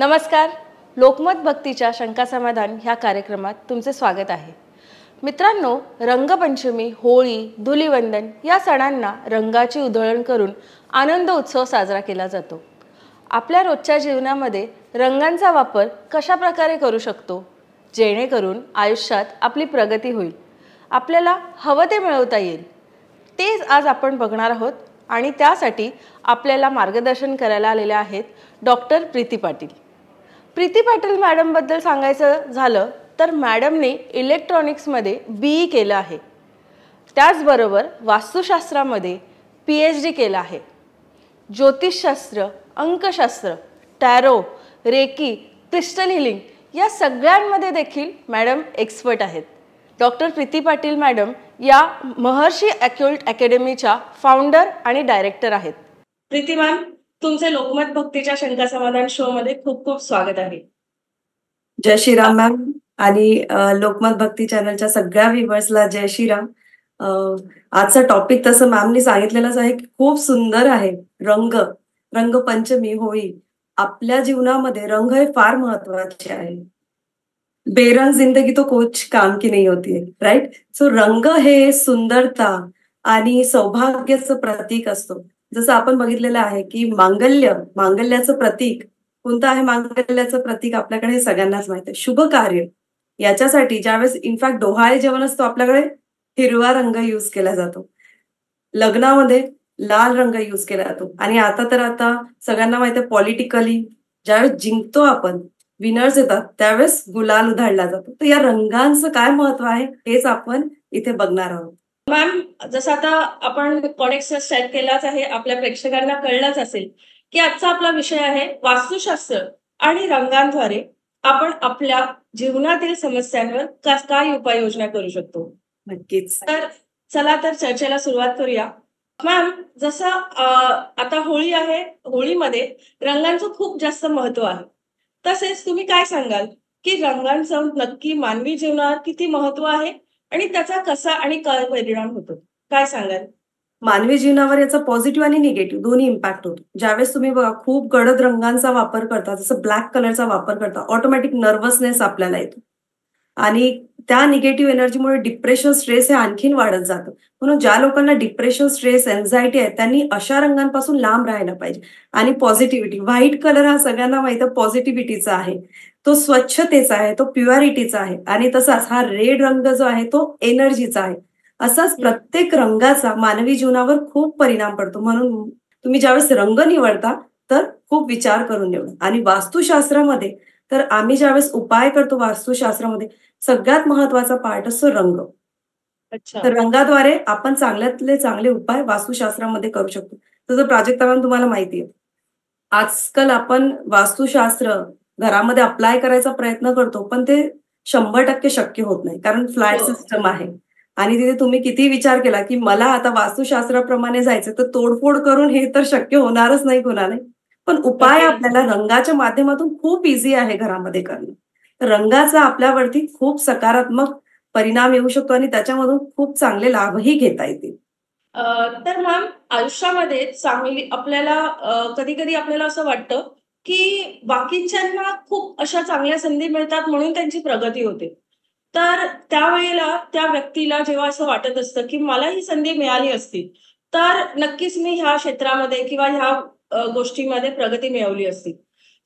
नमस्कार. लोकमत भक्तीच्या शंका समाधान ह्या कार्यक्रमात तुमचे स्वागत आहे. मित्रांनो, रंगपंचमी, होळी, धुलीवंदन या सणांना रंगाची उधळण करून आनंद उत्सव साजरा केला जातो. आपल्या रोजच्या जीवनामध्ये रंगांचा वापर कशा प्रकारे करू शकतो जेणेकरून आयुष्यात आपली प्रगती होईल, आपल्याला हवं ते मिळवता येईल, तेच आज आपण बघणार आहोत. आणि त्यासाठी आपल्याला मार्गदर्शन करायला आलेले आहेत डॉक्टर प्रीती पाटील. प्रीती पाटील मॅडमबद्दल सांगायचं झालं तर मॅडमने इलेक्ट्रॉनिक्समध्ये BE केलं आहे. त्याचबरोबर वास्तुशास्त्रामध्ये PhD केलं आहे. ज्योतिषशास्त्र, अंकशास्त्र, टॅरो, रेकी, क्रिस्टल हिलिंग या सगळ्यांमध्ये देखील मॅडम एक्सपर्ट आहेत. डॉक्टर प्रीती पाटील मॅडम या महर्षी अॅक्युल्ट अकॅडमीच्या फाउंडर आणि डायरेक्टर आहेत. प्रीती मॅम, तुमचे लोकमत भक्तीच्या शंका समाधान शो मध्ये खूप खूप स्वागत आहे. जय श्रीराम मॅम. आणि लोकमत भक्ती चॅनलच्या सगळ्या व्ह्युअर्सला जय श्रीराम. आजचा टॉपिक तसं मॅमनी सांगितलेलंच आहे की खूप सुंदर आहे. रंगपंचमी, होळी. आपल्या जीवनामध्ये रंग हे फार महत्वाचे आहे. बेरंग जिंदगी तो कुछ काम की नहीं होती है, राईट? सो रंग हे सुंदरता आणि सौभाग्याचं प्रतीक असतो. जसं आपण बघितलेलं आहे की मांगल्याचं प्रतीक कोणतं आहे? मांगल्याचं प्रतीक आपल्याकडे सगळ्यांनाच माहिती आहे, शुभ कार्य. याच्यासाठी ज्यावेळेस इनफॅक्ट डोहाळे जेवण असतो आपल्याकडे हिरवा रंग यूज केला जातो. लग्नामध्ये लाल रंग यूज केला जातो. आणि आता सगळ्यांना माहिती आहे पॉलिटिकली ज्यावेळेस जिंकतो आपण, विनर्स येतात, त्यावेळेस गुलाल उधळला जातो. तर या रंगांचं काय महत्व आहे हेच आपण इथे बघणार आहोत. मॅम, जसं आता आपण कॉनेक्ट स्टार्ट केलाच आहे, आपल्या प्रेक्षकांना कळलंच असेल की आजचा आपला विषय आहे वास्तुशास्त्र आणि रंगांद्वारे आपण आपल्या जीवनातील समस्यांवर काय उपाययोजना करू शकतो. नक्कीच. तर चला तर चर्चेला सुरुवात करूया. मॅम, जसं आता होळी आहे, होळीमध्ये रंगांचं खूप जास्त महत्व आहे. तसेच तुम्ही काय सांगाल की रंगांचं नक्की मानवी जीवनावर किती महत्व आहे आणि त्याचा कसा आणि काय परिणाम होतो, काय सांगाल? मानवी जीवनावर याचा पॉझिटिव्ह आणि निगेटिव्ह दोन्ही इम्पॅक्ट होतो. ज्यावेळेस तुम्ही बघा खूप गडद रंगांचा वापर करता, जसं ब्लॅक कलरचा वापर करता, ऑटोमॅटिक नर्वसनेस आपल्याला येतो आणि त्या निगेटिव्ह एनर्जीमुळे डिप्रेशन, स्ट्रेस हे आणखीन वाढत जातं. म्हणून ज्या लोकांना डिप्रेशन, स्ट्रेस, एन्झायटी आहे त्यांनी अशा रंगांपासून लांब राहायला पाहिजे. आणि पॉझिटिव्हिटी, व्हाईट कलर हा सगळ्यांना माहिती आहे पॉझिटिव्हिटीचा आहे, तो स्वच्छतेचा आहे, तो प्युअरिटीचा आहे. आणि तसाच हा रेड रंग जो आहे तो एनर्जीचा आहे. असाच प्रत्येक रंगाचा मानवी जीवनावर खूप परिणाम पडतो. म्हणून तुम्ही ज्यावेळेस रंग निवडता तर खूप विचार करून निवडा. आणि वास्तुशास्त्रामध्ये तर आम्ही ज्यावेळेस उपाय करतो वास्तुशास्त्रामध्ये सगळ्यात महत्वाचा पार्ट असतो रंग. तर रंगाद्वारे आपण चांगल्यातले चांगले उपाय वास्तुशास्त्रामध्ये करू शकतो. तसं प्राजक्ता तुम्हाला माहिती आहे, आजकाल आपण वास्तुशास्त्र घरामध्ये अप्लाय करायचा प्रयत्न करतो, पण ते 100% शक्य होत नाही. कारण फ्लॅट सिस्टम आहे आणि तिथे तुम्ही किती विचार केला की मला आता वास्तुशास्त्राप्रमाणे जायचं, तर तोडफोड करून हे तर शक्य होणारच नाही कोणाला. पण उपाय आपल्याला रंगाच्या माध्यमातून खूप इझी आहे घरामध्ये करणं. रंगाचा आपल्यावरती खूप सकारात्मक परिणाम येऊ शकतो आणि त्याच्यामधून खूप चांगले लाभही घेता येतील. तर मॅम, आयुष्यामध्ये चांगली आपल्याला कधी कधी आपल्याला असं वाटतं की बाकीच्यांना खूप अशा चांगल्या संधी मिळतात म्हणून त्यांची प्रगती होते. तर त्यावेळेला त्या व्यक्तीला जेव्हा असं वाटत असतं की मला ही संधी मिळाली असती तर नक्कीच मी ह्या क्षेत्रामध्ये किंवा ह्या गोष्टीमध्ये प्रगती मिळवली असती.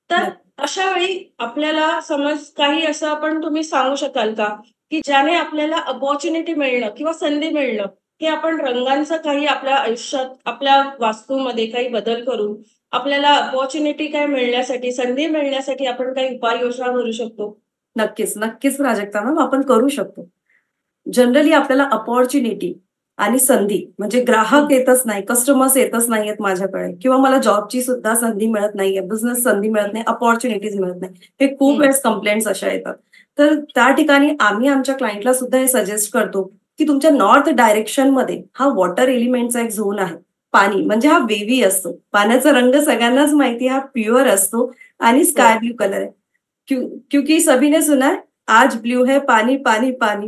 तर अशा वेळी आपल्याला समज काही असं आपण तुम्ही सांगू शकाल का की ज्याने आपल्याला अपॉर्च्युनिटी मिळणं किंवा संधी मिळणं की आपण रंगांचं काही आपल्या आयुष्यात, आपल्या वास्तूमध्ये काही बदल करून आपल्याला अपॉर्च्युनिटी काय मिळण्यासाठी, संधी मिळण्यासाठी आपण काही उपाययोजना करू शकतो? नक्कीच प्राजक्ता मॅम, आपण करू शकतो. जनरली आपल्याला अपॉर्च्युनिटी आणि संधी म्हणजे ग्राहक येतच नाही, कस्टमर्स येतच नाहीयेत माझ्याकडे, किंवा मला जॉबची सुद्धा संधी मिळत नाहीये, बिझनेस संधी मिळत नाही, अपॉर्च्युनिटीज मिळत नाही, हे खूप वेळेस कंप्लेंट्स अशा येतात. तर त्या ठिकाणी आम्ही आमच्या क्लायंटला सुद्धा हे सजेस्ट करतो की तुमच्या नॉर्थ डायरेक्शन मध्ये हा वॉटर एलिमेंटचा एक झोन आहे. पाणी म्हणजे हा वेवी असतो. पाण्याचा रंग सगळ्यांनाच माहिती, हा प्युअर असतो आणि स्काय ब्ल्यू कलर आहे. क्योंकि सभी ने सुना है आज ब्ल्यू है पानी पानी पानी,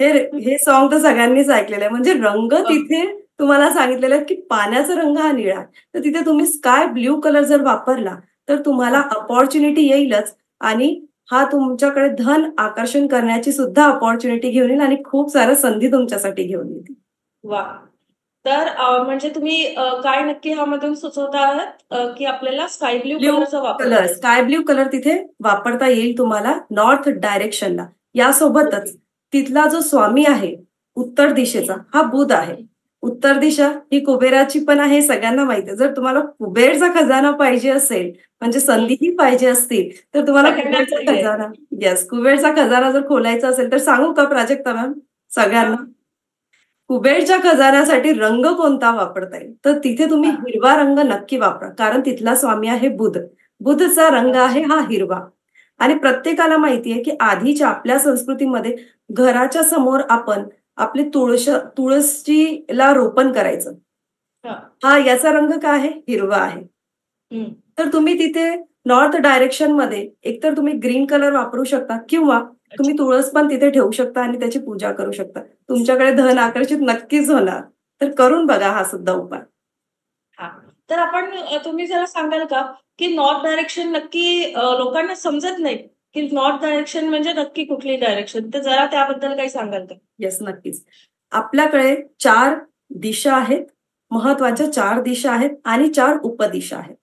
हे सॉन्ग तर सगळ्यांनीच ऐकलेलं आहे. म्हणजे रंग तिथे तुम्हाला सांगितलेलं आहे की पाण्याचा रंग हा निळा, तर तिथे तुम्ही स्काय ब्ल्यू कलर जर वापरला तर तुम्हाला अपॉर्च्युनिटी येईलच आणि हा तुमच्याकडे धन आकर्षण करण्याची सुद्धा अपॉर्च्युनिटी घेऊन येईल आणि खूप साऱ्या संधी तुमच्यासाठी घेऊन येतील. वा. तर म्हणजे तुम्ही काय नक्की ह्यामधून सुचवता आहात की आपल्याला स्काय ब्ल्यू ब्ल्यू कलरचा वापर कलर, करायचा? स्काय ब्ल्यू कलर तिथे वापरता येईल तुम्हाला नॉर्थ डायरेक्शनला. यासोबतच तिथला जो स्वामी आहे उत्तर दिशेचा हा बुध आहे. उत्तर दिशा ही कुबेराची पण आहे, सगळ्यांना माहिती आहे. जर तुम्हाला कुबेरचा खजाना पाहिजे असेल, म्हणजे संधीही पाहिजे असतील, तर तुम्हाला सगळ्यांनाच कुबेरचा हवी आहे. खजाना, येस, कुबेरचा खजाना जर खोलायचा असेल तर सांगू का प्राजक्ता मॅम सगळ्यांना? कुबेरच्या खजान्यासाठी रंग कोणता वापरता येईल? तर तिथे तुम्ही हिरवा रंग नक्की वापरा, कारण तिथला स्वामी आहे बुध. बुधचा रंग आहे हा हिरवा. आणि प्रत्येकाला माहिती आहे की आधीच्या आपल्या संस्कृतीमध्ये घराच्या समोर आपण आपली तुळशीला रोपण करायचं. हा याचा रंग काय आहे? हिरवा आहे. तर तुम्ही तिथे नॉर्थ डायरेक्शन मध्ये एकतर तुम्ही ग्रीन कलर वापरू शकता किंवा तुम्ही तुळस पण तिथे ठेवू शकता आणि त्याची पूजा करू शकता. तुमच्याकडे धन आकर्षित नक्कीच होणार. तर करून बघा हा सुद्धा उपाय. हा. तर आपण तुम्ही जरा सांगाल का की नॉर्थ डायरेक्शन नक्की लोकांना समजत नाही की नॉर्थ डायरेक्शन म्हणजे नक्की कुठली डायरेक्शन, तर जरा त्याबद्दल काही सांगाल का? येस, नक्कीच. आपल्याकडे 4 दिशा आहेत. महत्वाच्या 4 दिशा आहेत आणि 4 उपदिशा आहेत.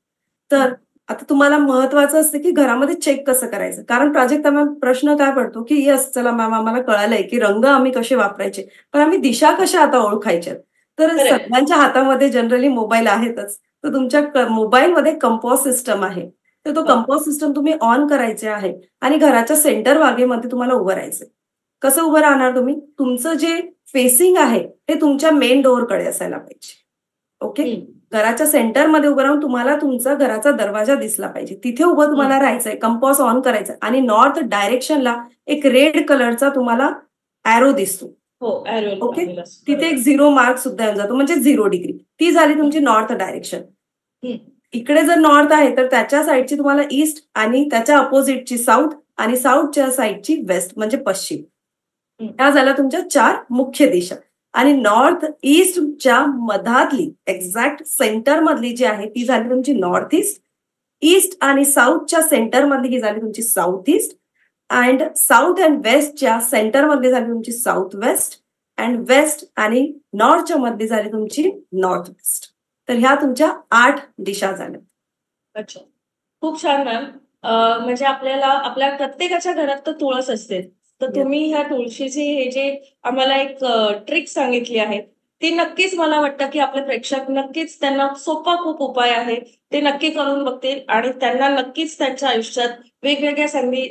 तर आता तुम्हाला महत्वाचं असतं की घरामध्ये चेक कसं करायचं? कारण प्राजक्ता मॅम प्रश्न काय पडतो की येस चला मॅम आम्हाला कळालंय की रंग आम्ही कसे वापरायचे, पण आम्ही दिशा कशा आता ओळखायच्या? तर सगळ्यांच्या हातामध्ये जनरली मोबाईल आहेतच. तर तुमच्या मोबाईलमध्ये कंपॉस सिस्टम आहे. तर तो कंपॉस सिस्टम तुम्ही ऑन करायचे आहे आणि घराच्या सेंटर भागेमध्ये तुम्हाला उभं राहायचंय. कसं उभं राहणार तुम्ही? तुमचं जे फेसिंग आहे ते तुमच्या मेन डोअरकडे असायला पाहिजे. ओके? घराच्या सेंटरमध्ये उभं राहून तुम्हाला तुमचा घराचा दरवाजा दिसला पाहिजे. तिथे उभं तुम्हाला राहायचंय, कंपॉस ऑन करायचा आणि नॉर्थ डायरेक्शनला एक रेड कलरचा तुम्हाला एरो दिसतो. ओके? तिथे एक 0 मार्क सुद्धा येऊन जातो, म्हणजे 0 डिग्री. ती झाली तुमची नॉर्थ डायरेक्शन. इकडे जर नॉर्थ आहे तर त्याच्या साईडची तुम्हाला ईस्ट आणि त्याच्या अपोजिटची साऊथ आणि साऊथच्या साईडची वेस्ट म्हणजे पश्चिम. ह्या झाल्या तुमच्या 4 मुख्य दिशा. आणि नॉर्थ ईस्टच्या मधातली एक्झॅक्ट सेंटर मधली जी आहे ती झाली तुमची नॉर्थ ईस्ट. ईस्ट आणि साऊथच्या सेंटर मधली ही झाली तुमची south east. And south and वेस्टच्या सेंटर मधली झाली तुमची साऊथ वेस्ट. अँड वेस्ट आणि नॉर्थच्या मधली झाली तुमची नॉर्थ वेस्ट. तर ह्या तुमच्या 8 दिशा झाल्या. अच्छा, खूप छान मॅम. म्हणजे आपल्याला आपल्या प्रत्येकाच्या घरात तर तुळस असते, तर तुम्ही ह्या तुळशीची हे जे आम्हाला एक ट्रिक सांगितली आहे ती नक्कीच मला वाटतं की आपले प्रेक्षक नक्कीच त्यांना सोपा खूप उपाय आहे ते नक्की करून बघतील आणि त्यांना नक्कीच त्यांच्या आयुष्यात वेगवेगळ्या संधी,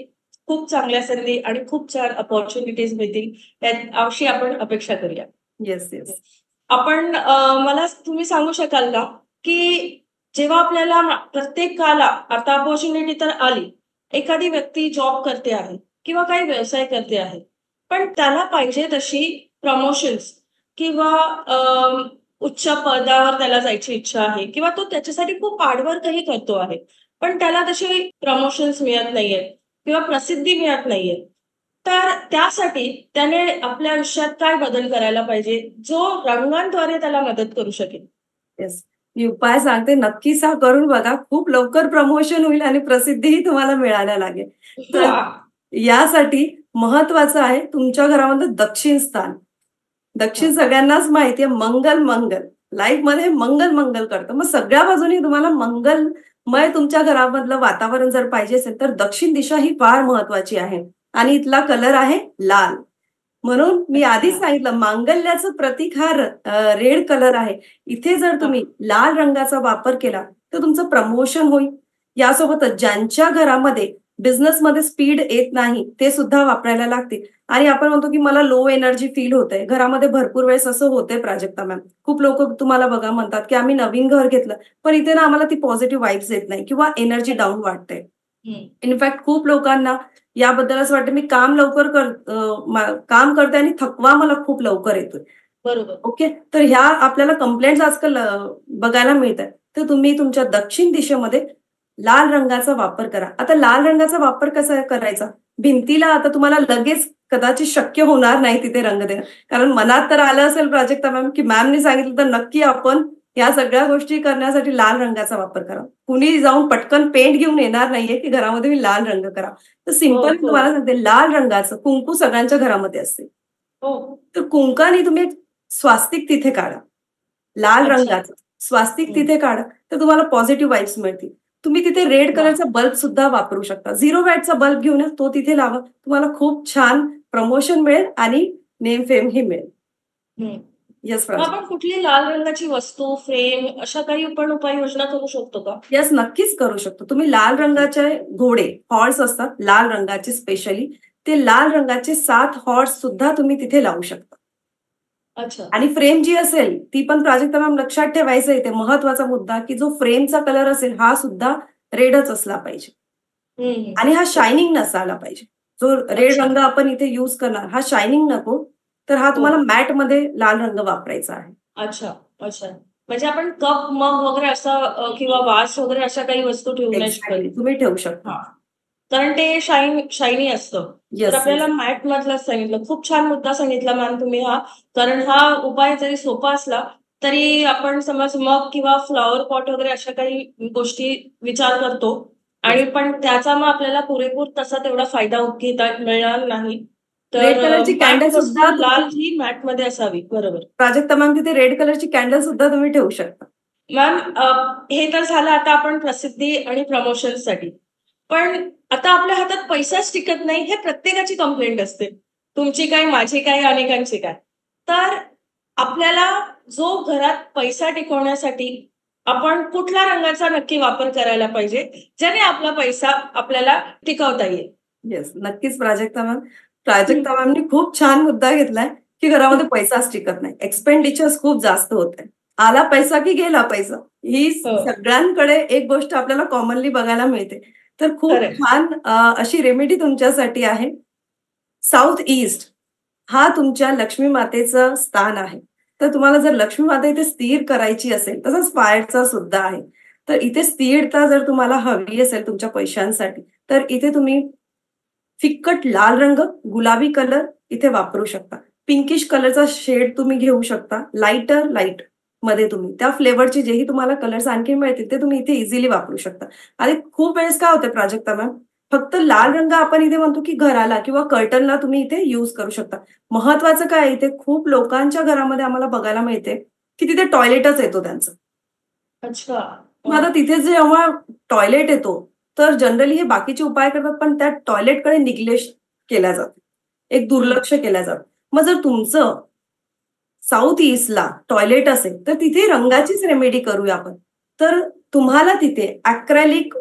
खूप चांगल्या संधी आणि खूप छान अपॉर्च्युनिटीज मिळतील अशी आपण अपेक्षा करूया. Yes yes. आपण मला तुम्ही सांगू शकाल का की जेव्हा आपल्याला प्रत्येकाला आता अपॉर्च्युनिटी तर आली, एखादी व्यक्ती जॉब करते आहे किंवा काही व्यवसाय करते आहे, पण त्याला पाहिजे तशी प्रमोशन्स किंवा उच्च पदावर त्याला जायची इच्छा आहे किंवा तो त्याच्यासाठी खूप हार्डवर्कही करतो आहे, पण त्याला तशी प्रमोशन्स मिळत नाहीये किंवा प्रसिद्धी मिळत नाहीये, तर त्यासाठी त्याने आपल्या आयुष्यात काय बदल करायला पाहिजे जो रंगांद्वारे त्याला मदत करू शकेल? येस, मी उपाय सांगते, नक्कीच हा करून बघा. खूप लवकर प्रमोशन होईल आणि प्रसिद्धीही तुम्हाला मिळायला लागेल. तर यासाठी महत्वाचं आहे तुमच्या घरामध्ये दक्षिण स्थान. दक्षिण सगळ्यांनाच माहिती आहे, मंगल मंगल लाईफ मध्ये मंगल मंगल करतं. मग सगळ्या बाजूनी तुम्हाला मंगलमय तुमच्या घरामधलं वातावरण जर पाहिजे असेल तर दक्षिण दिशा ही फार महत्वाची आहे आणि इथला कलर आहे लाल. म्हणून मी आधीच सांगितलं मांगल्याचं प्रतीक हा रेड कलर आहे. इथे जर तुम्ही लाल रंगाचा वापर केला तर तुमचं प्रमोशन होईल. यासोबतच ज्यांच्या घरामध्ये बिझनेसमध्ये स्पीड येत नाही ते सुद्धा वापरायला लागतील. आणि आपण म्हणतो की मला लो एनर्जी फील होतंय घरामध्ये, भरपूर वेळेस असं होतंय प्राजक्ता मॅम. खूप लोक तुम्हाला बघा म्हणतात की आम्ही नवीन घर घेतलं पण इथे ना आम्हाला ती पॉझिटिव्ह वाईब्स येत नाही किंवा एनर्जी डाऊन वाटते. इनफॅक्ट खूप लोकांना याबद्दल असं वाटतं मी काम लवकर काम करते आणि थकवा मला खूप लवकर येतोय. बरोबर. ओके, तर ह्या आपल्याला कंप्लेंट्स आजकाल बघायला मिळतात. तर तुम्ही तुमच्या दक्षिण दिशेमध्ये लाल रंगाचा वापर करा. आता लाल रंगाचा वापर कसा करायचा? भिंतीला आता तुम्हाला लगेच कदाचित शक्य होणार नाही तिथे रंग देणं, कारण मनात तर आलं असेल प्राजक्ता मॅम की मॅमने सांगितलं तर नक्की आपण या सगळ्या गोष्टी करण्यासाठी लाल रंगाचा वापर करा. कुणी जाऊन पटकन पेंट घेऊन येणार नाहीये, की घरामध्ये मी लाल रंग करा. तर हो, सिंपल मी हो. तुम्हाला सांगते, लाल रंगाचं कुंकू सगळ्यांच्या घरामध्ये असते. हो. तर कुंकाने तुम्ही एक स्वास्तिक तिथे काढा. लाल अच्छा. रंगाचं स्वास्तिक हं. तिथे काढा, तर तुम्हाला पॉझिटिव्ह वाइब्स मिळतील. तुम्ही तिथे रेड वाह! कलरचा बल्ब सुद्धा वापरू शकता. 0 वॅटचा बल्ब घेऊन या, तो तिथे लावा. तुम्हाला खूप छान प्रमोशन मिळेल आणि नेम फेमही मिळेल. हं. येस मग प्राजक्ता. आपण कुठली लाल रंगाची वस्तू, फ्रेम अशा काही आपण उपाययोजना करू शकतो का? येस, नक्कीच करू शकतो. तुम्ही लाल ओके. रंगाचे घोडे, हॉर्स असतात लाल रंगाचे स्पेशली. ते लाल रंगाचे 7 हॉर्स सुद्धा तुम्ही तिथे लावू शकता. अच्छा. आणि फ्रेम जी असेल, ती पण प्राजक्ता मॅम लक्षात ठेवायचं इथे महत्वाचा मुद्दा, की जो फ्रेमचा कलर असेल, हा सुद्धा रेडच असला पाहिजे. हं, हं. आणि हा ओके. शायनिंग नसायला पाहिजे. जो रेड अच्छा. रंग आपण इथे यूज करणार, हा शायनिंग नको. तर हा हो. तुम्हाला मॅटमध्ये लाल रंग वापरायचा आहे. अच्छा, अच्छा. म्हणजे आपण कप, मग वगैरे असं किंवा वास वगैरे अशा काही वस्तू ठेवू नाही शकत. एक्झॅक्टली. तुम्ही ठेवू शकता. हां. कारण ते शायनी असतं. तर येस, आपल्याला येस. मॅट मधलंच सांगितलं. खूप छान मुद्दा सांगितला मॅम तुम्ही हा. कारण हा उपाय जरी सोपा असला, तरी आपण समज मग किंवा फ्लॉवर पॉट वगैरे अशा काही गोष्टी विचार करतो आणि येस. पण त्याचा मग आपल्याला पुरेपूर तसा तेवढा फायदा घेता मिळणार नाही. तर रेड कलरची मॅट कॅन्डल वस्तू सुद्धा लाल तुम्ही ही मॅटमध्ये असावी. बरोबर. प्राजक्ता मॅम तिथे रेड कलरची कॅन्डल सुद्धा तुम्ही ठेवू शकता. मॅम हे तर झालं आता आपण प्रसिद्धी आणि प्रमोशनसाठी. पण आता आपल्या हातात पैसाच टिकत नाही, हे प्रत्येकाची कंप्लेंट असते. तुमची काय, माझी काय, अनेकांची काय. तर आपल्याला जो घरात पैसा टिकवण्यासाठी आपण कुठल्या रंगाचा नक्की वापर करायला पाहिजे, ज्याने आपला पैसा आपल्याला टिकवता येईल? येस, नक्कीच प्राजक्ता मॅम. हं, प्राजक्ता मॅमनी खूप छान मुद्दा घेतलाय, की घरामध्ये पैसाच टिकत नाही. एक्सपेंडिचर्स खूप जास्त होत आहे. आला पैसा की गेला पैसा. ही हो, सगळ्यांकडे एक गोष्ट आपल्याला कॉमनली बघायला मिळते. तर खूप खरंय. छान अशी रेमेडी तुमच्यासाठी आहे. साउथ ईस्ट हा तुमच्या लक्ष्मी मातेचं स्थान आहे. तर तुम्हाला जर लक्ष्मी माता इथे स्थिर करायची असेल, तसंच फायरचा सुद्धा आहे. तर इथे स्थिरता जर तुम्हाला हवी असेल तुमच्या पैशांसाठी, तर इथे तुम्ही फिक्कट लाल रंग, गुलाबी कलर इथे वापरू शकता. पिंकिश कलरचा शेड तुम्ही घेऊ शकता. लाइटर लाईट मध्ये तुम्ही त्या फ्लेवरचे जेही तुम्हाला कलर्स आणखी मिळतील, ते तुम्ही इथे इझिली वापरू शकता. आणि खूप वेळेस काय होतं प्राजक्ता मॅम, फक्त लाल रंग आपण इथे म्हणतो, की घराला किंवा कर्टनला तुम्ही इथे यूज करू शकता. महत्वाचं काय आहे, इथे खूप लोकांच्या घरामध्ये आम्हाला बघायला मिळते, की तिथे टॉयलेटच येतो त्यांचा. अच्छा. मग हं, आता तिथे जेव्हा टॉयलेट येतो, तर जनरली हे बाकीचे उपाय करतात, पण त्या टॉयलेटकडे निग्लेक्ट केला जातो. एक हं, दुर्लक्ष केलं जातं. मग जर तुमचं साउथ ईस्टला टॉयलेट असेल, तर तिथे हां. रंगाचीच रेमेडी करूया आपण. तर तुम्हाला तिथे ॲक्रेलिक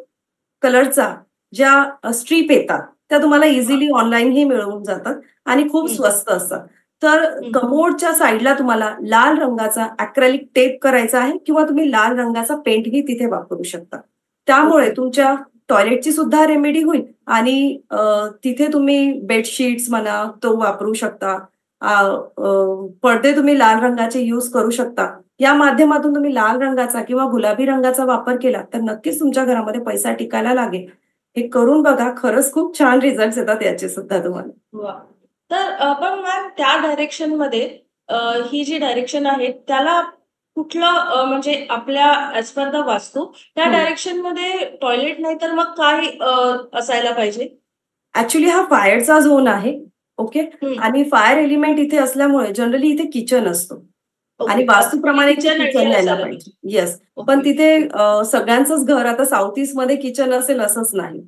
कलरचा ज्या स्ट्रीप येतात, त्या तुम्हाला हां. इझिली ऑनलाईनही मिळून जातात आणि खूप हं, स्वस्त असतात. तर हं. कमोडच्या साइडला तुम्हाला लाल रंगाचा ॲक्रेलिक टेप करायचा आहे किंवा तुम्ही लाल रंगाचा पेंटही तिथे वापरू शकता. त्यामुळे ओके. तुमच्या टॉयलेटची सुद्धा रेमेडी होईल आणि तिथे तुम्ही बेडशीट्स म्हणा, तो वापरू शकता. पडदे तुम्ही लाल रंगाचे यूज करू शकता. या माध्यमातून तुम्ही लाल रंगाचा किंवा गुलाबी रंगाचा वापर केला, तर नक्कीच तुमच्या घरामध्ये पैसा टिकायला लागेल. हे करून बघा. खरंच खूप छान रिझल्ट्स येतात याचे सुद्धा तुम्हाला. वाह! तर पण मॅम त्या डायरेक्शनमध्ये अ, ही जी डायरेक्शन आहे त्याला कुठलं म्हणजे आपल्या ॲज पर द वास्तू त्या हं. डायरेक्शनमध्ये टॉयलेट नाही तर मग काय असायला पाहिजे? ॲक्चुअली हा फायरचा झोन आहे. ओके. हं. आणि फायर एलिमेंट इथे असल्यामुळे जनरली इथे किचन असतो. आणि ओके. म्हणजे वास्तूप्रमाणे इथे किचन किचन आयडियल यायला असायला पाहिजे. पाहिजे. येस. पण ओके. तिथे सगळ्यांचंच घर आता साउथ ईस्टमध्ये किचन असेल असंच नाही.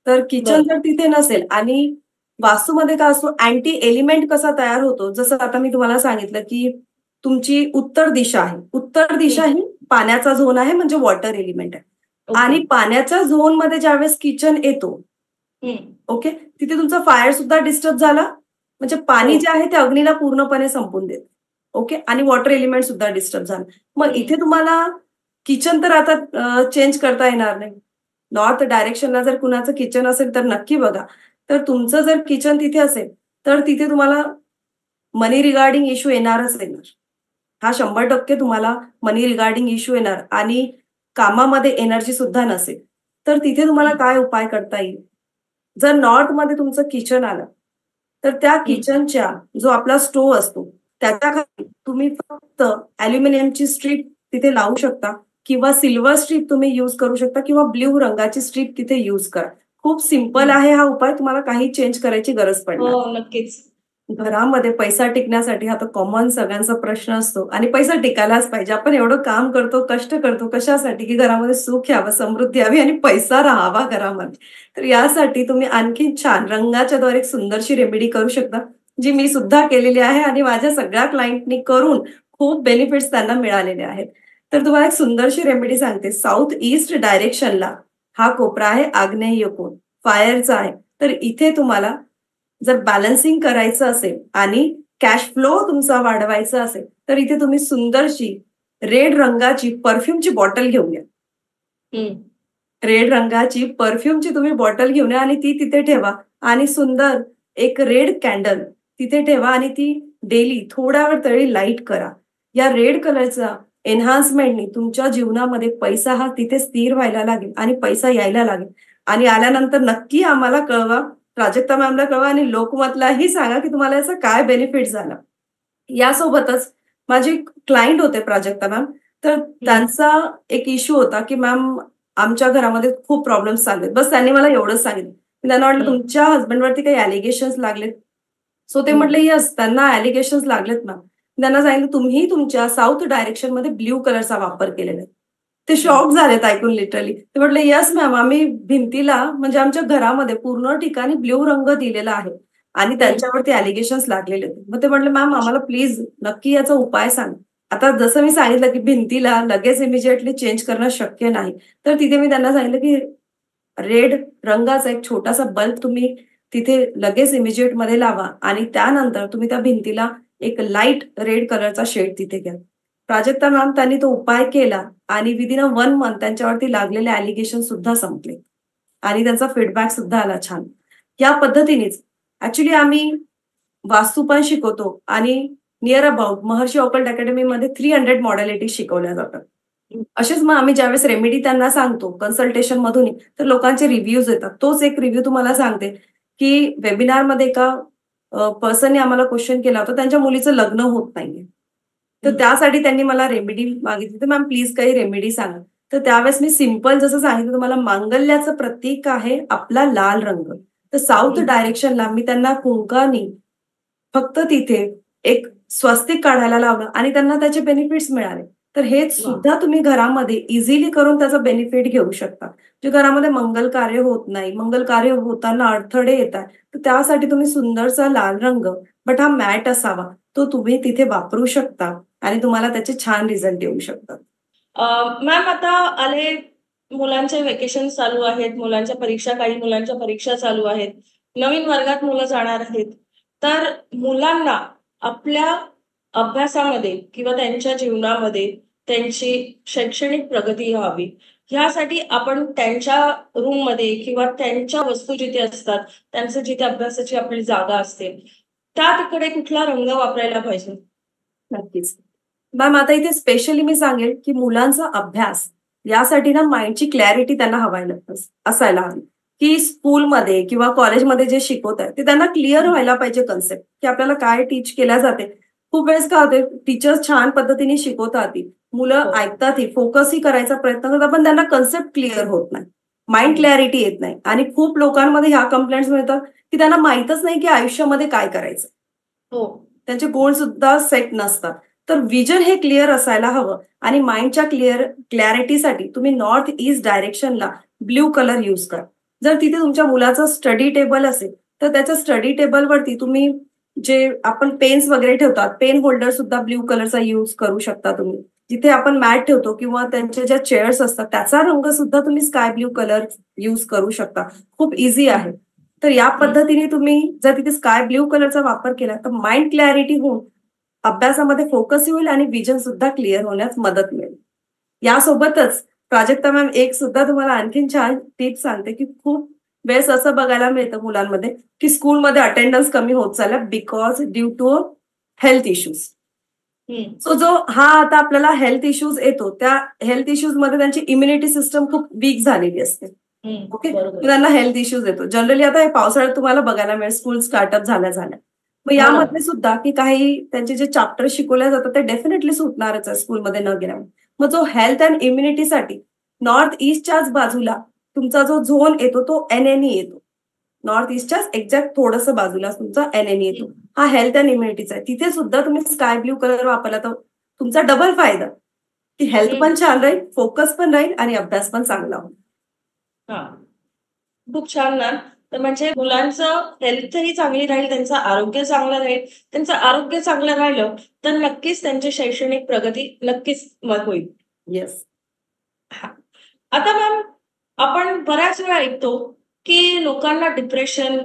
तर किचन बरं. जर तिथे नसेल आणि वास्तूमध्ये काय असतो अँटी एलिमेंट कसा तयार होतो, जसं आता मी तुम्हाला सांगितलं, की तुमची उत्तर दिशा आहे. उत्तर दिशा हं. ही पाण्याचा झोन आहे म्हणजे वॉटर एलिमेंट आहे. ओके. आणि पाण्याच्या झोनमध्ये ज्यावेळेस किचन येतो, हं. ओके. तिथे तुमचा फायर सुद्धा डिस्टर्ब झाला. म्हणजे हो. पाणी जे आहे ते अग्नीला पूर्णपणे संपवून देतं. ओके. आणि वॉटर एलिमेंट सुद्धा डिस्टर्ब झालं. मग हं. इथे तुम्हाला किचन तर आता चेंज करता येणार नाही. नॉर्थ डायरेक्शनला जर कुणाचं किचन असेल तर नक्की बघा. तर तुमचं जर किचन तिथे असेल, तर तिथे तुम्हाला मनी रिगार्डिंग इश्यू येणारच येणार. हा 100% तुम्हाला मनी रिगार्डिंग इश्यू येणार आणि कामामध्ये एनर्जी सुद्धा नसेल. तर तिथे तुम्हाला हं. काय उपाय करता येईल? जर नॉर्थमध्ये तुमचं किचन आलं, तर त्या हं. किचनच्या जो आपला स्टोव्ह असतो, त्याच्या खाली तुम्ही फक्त ॲल्युमिनियमची स्ट्रीप तिथे लावू शकता किंवा सिल्वर स्ट्रीप तुम्ही युज करू शकता किंवा ब्ल्यू रंगाची स्ट्रीप तिथे युज करा. खूप सिंपल आहे हा उपाय, तुम्हाला काही चेंज करायची गरज पडणार. हो नक्कीच. घरामध्ये पैसा टिकण्यासाठी हा तर कॉमन सगळ्यांचा प्रश्न असतो आणि पैसा टिकायलाच पाहिजे. आपण एवढं काम करतो, कष्ट करतो कशासाठी, की घरामध्ये सुख यावं, समृद्धी यावी आणि पैसा राहावा घरामध्ये. तर यासाठी तुम्ही आणखी छान रंगाच्या द्वारे एक सुंदरशी रेमेडी करू शकता, जी मी सुद्धा केलेली आहे आणि माझ्या सगळ्या क्लायंटनी करून खूप बेनिफिट्स त्यांना मिळालेले आहेत. तर तुम्हाला एक सुंदरशी रेमेडी सांगते. साऊथ ईस्ट डायरेक्शनला हा कोपरा आहे, आग्नेय कोन फायरचा आहे. तर इथे तुम्हाला जर बॅलन्सिंग करायचं असेल आणि कॅश फ्लो तुमचा वाढवायचा असेल, तर इथे तुम्ही सुंदरशी रेड रंगाची परफ्यूमची बॉटल घेऊन या. रेड रंगाची परफ्यूमची तुम्ही बॉटल घेऊन या आणि ती तिथे ठेवा आणि सुंदर एक रेड कॅन्डल तिथे ठेवा आणि ती डेली थोड्या वेळ तरी लाईट करा. या रेड कलरचा एन्हान्समेंटनी तुमच्या जीवनामध्ये पैसा हा तिथे स्थिर व्हायला लागेल आणि पैसा यायला लागेल आणि आल्यानंतर नक्की आम्हाला कळवा, प्राजक्ता मॅमला कळवा आणि लोकमतलाही सांगा की तुम्हाला याचा काय बेनिफिट झाला. यासोबतच माझे क्लायंट होते प्राजक्ता मॅम, तर त्यांचा एक इश्यू होता की मॅम आमच्या घरामध्ये खूप प्रॉब्लेम्स चालू आहेत. बस त्यांनी मला एवढंच सांगितलं. मी त्यांना म्हटलं तुमच्या हसबंडवरती काही ॲलिगेशन्स लागलेत? सो ते म्हटले येस त्यांना ॲलिगेशन्स लागलेत मॅम. त्यांना सांगितलं तुम्ही तुमच्या साऊथ डायरेक्शनमध्ये ब्ल्यू कलरचा वापर केलेला आहे. ते शॉक झालेत ऐकून लिटरली. ते म्हटले येस मॅम आम्ही भिंतीला म्हणजे आमच्या घरामध्ये पूर्ण ठिकाणी ब्ल्यू रंग दिलेला आहे आणि त्यांच्यावरती ॲलिगेशन्स लागलेले होते. मग ते म्हटले मॅम आम्हाला प्लीज नक्की याचा उपाय सांगा. आता जसं मी सांगितलं की भिंतीला लगेच इमिजिएटली चेंज करणं शक्य नाही. तर तिथे मी त्यांना सांगितलं की रेड रंगाचा एक छोटासा बल्ब तुम्ही तिथे लगेच इमिजिएटमध्ये लावा आणि त्यानंतर तुम्ही त्या भिंतीला एक लाईट रेड कलरचा शेड तिथे घ्या. प्राजक्ता मॅम त्यांनी तो उपाय केला आणि विदिन अ 1 मंथ त्यांच्यावरती लागलेले ॲलिगेशन सुद्धा संपले आणि त्यांचा फीडबॅक सुद्धा आला छान. या पद्धतीनेच ऍक्च्युली आम्ही वास्तू पण शिकवतो आणि नियर अबाउट महर्षी ऑकल्ट अकॅडमीमध्ये 300 मॉडॅलिटी शिकवल्या जातात. असेच मग आम्ही ज्यावेळेस रेमेडी त्यांना सांगतो कन्सल्टेशन मधून तर लोकांचे रिव्ह्यूज येतात. तोच एक रिव्ह्यू तुम्हाला सांगते की वेबिनारमध्ये एका पर्सनने आम्हाला क्वेश्चन केला होता, त्यांच्या मुलीचं लग्न होत नाहीये. तर त्यासाठी त्यांनी मला रेमेडी मागितली. तर मॅम प्लीज काही रेमेडी सांगा. तर त्यावेळेस मी सिंपल जसं सांगितलं तुम्हाला मांगल्याचं प्रतीक आहे आपला लाल रंग. तर साऊथ डायरेक्शनला मी त्यांना कुंकानी फक्त तिथे एक स्वस्तिक काढायला लावलं आणि त्यांना त्याचे बेनिफिट्स मिळाले. तर हे सुद्धा तुम्ही घरामध्ये इझिली करून त्याचा बेनिफिट घेऊ शकता. जे घरामध्ये मंगल कार्य होत नाही, मंगल कार्य होताना अडथळे येतात, तर त्यासाठी तुम्ही सुंदरसा लाल रंग बट हा मॅट असावा तो तुम्ही तिथे वापरू शकता आणि तुम्हाला त्याचे छान रिझल्ट येऊ शकतात. मॅम आता आले मुलांचे वेकेशन चालू आहेत, मुलांच्या परीक्षा, काही मुलांच्या परीक्षा चालू आहेत, नवीन वर्गात मुलं जाणार आहेत. तर मुलांना आपल्या अभ्यासामध्ये किंवा त्यांच्या जीवनामध्ये त्यांची शैक्षणिक प्रगती व्हावी ह्यासाठी आपण त्यांच्या रूम मध्ये किंवा त्यांच्या वस्तू जिथे असतात, त्यांचं जिथे अभ्यासाची आपली जागा असते, त्या तिकडे कुठला रंग वापरायला पाहिजे? नक्कीच. मॅम आता इथे स्पेशली मी सांगेल की मुलांचा अभ्यास यासाठी ना माइंडची क्लॅरिटी त्यांना असायला हवी की स्कूलमध्ये किंवा कॉलेजमध्ये जे शिकवत आहे ते त्यांना क्लिअर व्हायला पाहिजे कन्सेप्ट की आपल्याला काय टीच केल्या जाते. खूप वेळेस काय होते टीचर्स छान पद्धतीने शिकवतात, मुलं ऐकतातही, फोकसही करायचा प्रयत्न करतात, पण त्यांना कन्सेप्ट क्लिअर होत नाही, माइंड क्लॅरिटी येत नाही आणि खूप लोकांमध्ये ह्या कंप्लेंट्स मिळतात की त्यांना माहीतच नाही की आयुष्यामध्ये काय करायचं. हो, त्यांचे गोल सुद्धा सेट नसतात. तर विजन हे क्लिअर असायला हवं आणि माइंडच्या क्लॅरिटीसाठी तुम्ही नॉर्थ ईस्ट डायरेक्शनला ब्ल्यू कलर यूज करा. जर तिथे तुमच्या मुलाचा स्टडी टेबल असेल तर त्याच्या स्टडी टेबलवरती तुम्ही जे आपण पेन्स वगैरे ठेवतात, पेन होल्डर सुद्धा ब्ल्यू कलरचा यूज करू शकता तुम्ही. जिथे आपण मॅट ठेवतो किंवा त्यांच्या ज्या चेअर्स असतात त्याचा रंग सुद्धा तुम्ही स्काय ब्ल्यू कलर यूज करू शकता. खूप इझी आहे. तर या पद्धतीने तुम्ही जर तिथे स्काय ब्ल्यू कलरचा वापर केला तर माइंड क्लॅरिटी होऊन अभ्यासामध्ये फोकस होईल आणि विजन सुद्धा क्लिअर होण्यास मदत मिळेल. यासोबतच प्राजक्ता मॅम एक सुद्धा तुम्हाला आणखीन छान टिप सांगते की खूप वेळेस असं बघायला मिळतं मुलांमध्ये की स्कूलमध्ये अटेंडन्स कमी होत चालला because due to health issues. So जो हा आता आपल्याला हेल्थ इश्यूज येतो त्या हेल्थ इश्यूज मध्ये त्यांची इम्युनिटी सिस्टम खूप वीक झालेली असते. ओके, त्यांना हेल्थ इश्यूज येतो जनरली. आता हे पावसाळ्यात तुम्हाला बघायला मिळेल स्कूल स्टार्टअप झाल्या. मग यामध्ये सुद्धा की काही त्यांचे जे चॅप्टर शिकवले जातात ते डेफिनेटली सुटणारच आहे स्कूलमध्ये न गेल्यामुळे. मग जो हेल्थ अँड इम्युनिटीसाठी नॉर्थ ईस्टच्याच बाजूला तुमचा जो झोन येतो तो NNE येतो. नॉर्थ ईस्टच्याच एक्झॅक्ट थोडंसं बाजूला तुमचा NNE येतो. हा हेल्थ अँड इम्युनिटीचा आहे. तिथे सुद्धा तुम्ही स्काय ब्ल्यू कलर वापरला तर तुमचा डबल फायदा, की हेल्थ पण छान राहील, फोकस पण राहील आणि अभ्यास पण चांगला होईल. हा, खूप छान मॅम. तर म्हणजे मुलांचं हेल्थही चांगली राहील, त्यांचं आरोग्य चांगलं राहील. त्यांचं आरोग्य चांगलं राहिलं तर नक्कीच त्यांची शैक्षणिक प्रगती नक्कीच होईल. येस. आता मॅम, आपण बऱ्याच वेळा ऐकतो की लोकांना डिप्रेशन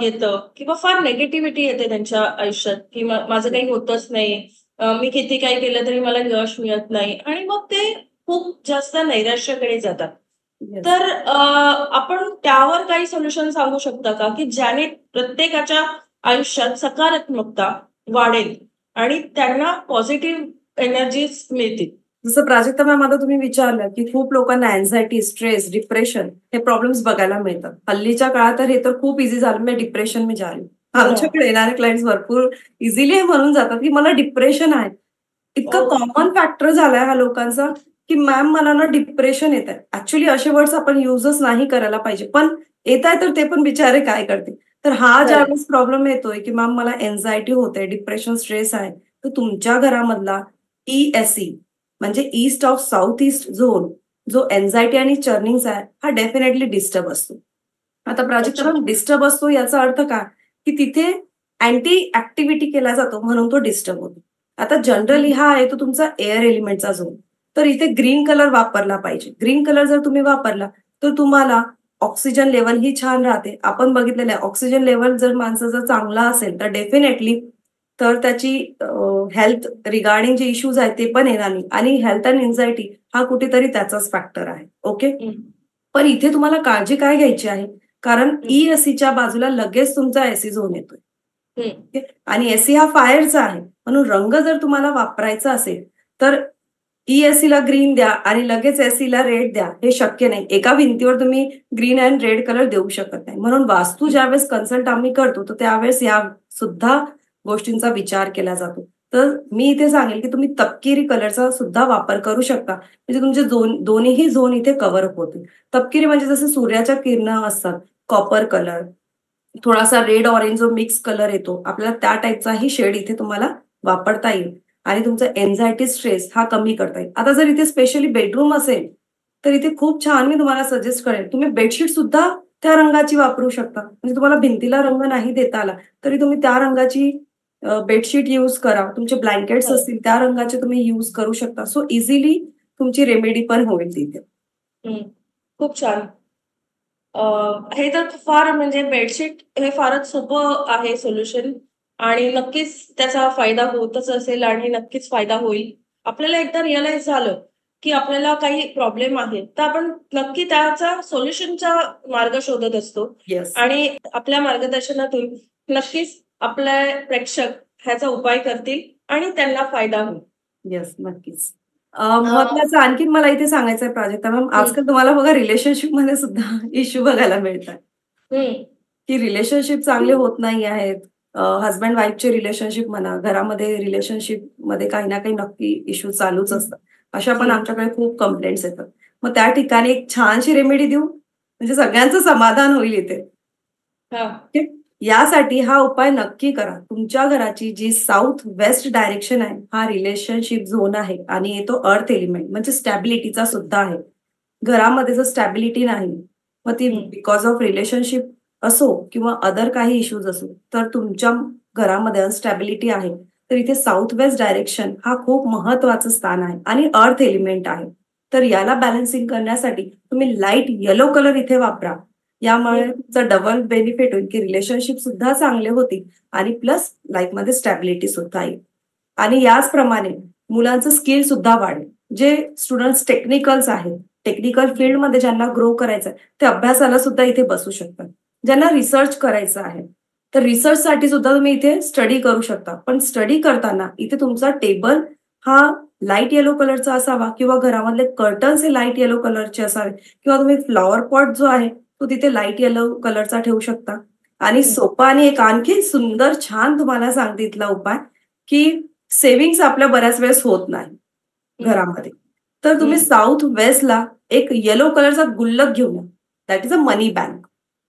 येतं किंवा फार नेगेटिव्हिटी येते त्यांच्या आयुष्यात, की माझं काही होतच नाही, मी किती काही केलं तरी मला यश मिळत नाही, आणि मग ते खूप जास्त नैराश्याकडे जातात. तर आपण त्यावर काही सोल्युशन सांगू शकता का, की ज्याने प्रत्येकाच्या आयुष्यात सकारात्मकता वाढेल आणि त्यांना पॉझिटिव्ह एनर्जीज मिळतील? जसं प्राजक्ता मॅम आता तुम्ही विचारलं की खूप लोकांना अँझायटी, स्ट्रेस, डिप्रेशन हे प्रॉब्लेम्स बघायला मिळतात. हल्लीच्या काळात तर हे तर खूप इझी झालं, मी डिप्रेशन में जा रही हूँ. आमच्याकडे येणारे क्लायंट्स भरपूर इझिली हे म्हणून जातात की मला डिप्रेशन आहे. इतका कॉमन फॅक्टर झालाय हा लोकांचा की मॅम मला ना डिप्रेशन येत आहे. ऍक्च्युली असे वर्ड्स आपण युजच नाही करायला पाहिजे, पण येत आहे तर ते पण बिचारे काय करतील. तर हा ज्यावेळेस प्रॉब्लेम येतोय की मॅम मला एन्झायटी होते, डिप्रेशन, स्ट्रेस आहे, तर तुमच्या घरामधला ESE म्हणजे east of south east zone जो एन्झायटी आणि चर्निंगचा आहे हा डेफिनेटली डिस्टर्ब असतो. आता प्राजक्ता मॅम, डिस्टर्ब असतो याचा अर्थ काय, की तिथे अँटी ऍक्टिव्हिटी केला जातो म्हणून तो डिस्टर्ब होतो. आता जनरली हा आहे तो तुमचा एअर एलिमेंटचा झोन, तर इथे ग्रीन कलर वापरला पाहिजे. ग्रीन कलर जर तुम्ही वापरला तर तुम्हाला ऑक्सिजन लेवल ही छान राहते. आपण बघितलेलं आहे ऑक्सिजन लेवल जर माणसाचा चांगला असेल तर डेफिनेटली तर त्याची हेल्थ रिगार्डिंग जे इश्यूज आहेत ते पण येणार नाही, आणि हेल्थ अँड एन्झायटी हा कुठेतरी त्याचाच फॅक्टर आहे. ओके, पण इथे तुम्हाला काळजी काय घ्यायची आहे, कारण ESEच्या बाजूला लगेच तुमचा SE झोन येतोय आणि SE हा फायरचा आहे, म्हणून रंग जर तुम्हाला वापरायचा असेल तर ESEला ग्रीन द्या आणि लगेच SEला रेड द्या, हे शक्य नाही. एका भिंतीवर तुम्ही ग्रीन अँड रेड कलर देऊ शकत नाही. म्हणून वास्तू ज्यावेळेस कन्सल्ट आम्ही करतो तर त्यावेळेस या सुद्धा गोष्टींचा विचार केला जातो. तर मी इथे सांगेल की तुम्ही तपकिरी कलरचा सुद्धा वापर करू शकता, म्हणजे तुमचे दोन्हीही झोन इथे कव्हर अप होतील. तपकिरी म्हणजे जसे सूर्याच्या किरणं असतात, कॉपर कलर, थोडासा रेड ऑरेंज जो मिक्स कलर येतो आपल्याला, त्या टाईपचाही शेड इथे तुम्हाला वापरता येईल आणि तुमचा एन्झायटी, स्ट्रेस हा कमी करता येईल. आता जर इथे स्पेशली बेडरूम असेल तर इथे खूप छान मी तुम्हाला सजेस्ट करेन, तुम्ही बेडशीट सुद्धा त्या रंगाची वापरू शकता. म्हणजे तुम्हाला भिंतीला रंग नाही देता आला तरी तुम्ही त्या रंगाची बेडशीट यूज करा. तुमचे ब्लँकेट्स असतील त्या रंगाचे तुम्ही यूज करू शकता. सो इझिली तुमची रेमेडी पण होईल तिथे. खूप छान. हे तर फार म्हणजे बेडशीट हे फारच सोपं आहे सोल्युशन, आणि नक्कीच त्याचा फायदा होतच असेल आणि नक्कीच फायदा होईल. आपल्याला एकदा रिअलाइज झालं की आपल्याला काही प्रॉब्लेम आहे तर आपण नक्की त्याचा सोल्युशनचा मार्ग शोधत असतो, येस, आणि आपल्या मार्गदर्शनातून नक्कीच आपले प्रेक्षक ह्याचा उपाय करतील आणि त्यांना फायदा होईल. येस, नक्कीच. महत्वाचं आणखीन मला इथे सांगायचं आहे प्राजक्ता मॅम, आजकाल तुम्हाला बघा रिलेशनशिप मध्ये सुद्धा इश्यू बघायला मिळतात, की रिलेशनशिप चांगले होत नाही आहेत. हजबंड वाईफचे रिलेशनशिप म्हणा, घरामध्ये रिलेशनशिप मध्ये काही ना काही नक्की इश्यू चालूच असतात. अशा पण आमच्याकडे खूप कंप्लेंट्स येतात. मग त्या ठिकाणी एक छानशी रेमेडी देऊ म्हणजे सगळ्यांचं समाधान होईल इथे. ठीक? यासाठी हा उपाय नक्की करा. तुमच्या घराची जी साऊथ वेस्ट डायरेक्शन आहे हा रिलेशनशिप झोन आहे आणि तो अर्थ एलिमेंट म्हणजे स्टॅबिलिटीचा सुद्धा आहे. घरामध्ये जर स्टॅबिलिटी नाही, मग ती बिकॉज ऑफ रिलेशनशिप असो किंवा अदर काही इश्यूज असो, तर तुमच्या घरामध्ये अनस्टॅबिलिटी आहे, तर इथे साऊथ वेस्ट डायरेक्शन हा खूप महत्वाचं स्थान आहे आणि अर्थ एलिमेंट आहे. तर याला बॅलन्सिंग करण्यासाठी तुम्ही लाईट येलो कलर इथे वापरा. यामुळे तुमचा डबल बेनिफिट होईल की रिलेशनशिप सुद्धा चांगले होतील आणि प्लस लाईफमध्ये स्टॅबिलिटी सुद्धा येईल. आणि याचप्रमाणे मुलांचं स्किल सुद्धा वाढेल. जे स्टुडंट्स टेक्निकल्स आहेत, टेक्निकल फील्डमध्ये ज्यांना ग्रो करायचं आहे ते अभ्यासाला सुद्धा इथे बसू शकतात. ज्यांना रिसर्च करायचं आहे तर रिसर्चसाठी सुद्धा तुम्ही इथे स्टडी करू शकता. पण स्टडी करताना इथे तुमचा टेबल हा लाईट येलो कलरचा असावा किंवा घरामधले कर्टन्स हे लाईट येलो कलरचे असावे किंवा तुम्ही फ्लॉवर पॉट जो आहे तो तिथे लाईट येलो कलरचा ठेवू शकता. आणि सोपा आणि एक आणखी सुंदर छान तुम्हाला सांगते इथला उपाय, की सेव्हिंग्स आपल्या बऱ्याच वेळेस होत नाही घरामध्ये. तर तुम्ही साऊथ वेस्टला एक येलो कलरचा गुल्लक घेऊन या. That is a money bank.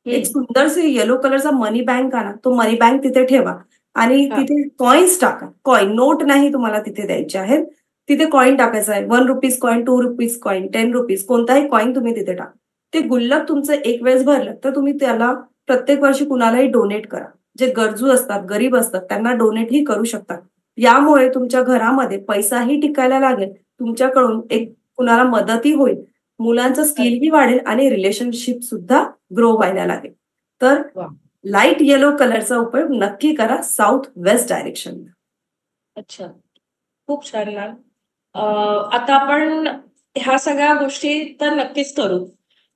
एक सुंदरसे येलो कलरचा मनी बँक आणा. तो मनी बँक तिथे ठेवा आणि तिथे कॉइन्स टाका. कॉइन, नोट नाही तुम्हाला तिथे द्यायचे आहेत. तिथे कॉइन टाकायचा आहे. 1 rupees coin, 2 rupees coin, 10 rupees, कोणताही कॉइन तुम्ही तिथे टाका. ते गुल्लक तुमचं एक वेळेस भरलं तर तुम्ही त्याला प्रत्येक वर्षी कुणालाही डोनेट करा. जे गरजू असतात, गरीब असतात, त्यांना डोनेटही करू शकतात. यामुळे तुमच्या घरामध्ये पैसाही टिकायला लागेल, तुमच्याकडून एक कुणाला मदतही होईल, मुलांचं स्किलही वाढेल आणि रिलेशनशिप सुद्धा ग्रो व्हायला लागेल. तर लाईट येलो कलरचा उपयोग नक्की करा साऊथ वेस्ट डायरेक्शनला. अच्छा, खूप छान मॅम. आता आपण ह्या सगळ्या गोष्टी तर नक्कीच करू,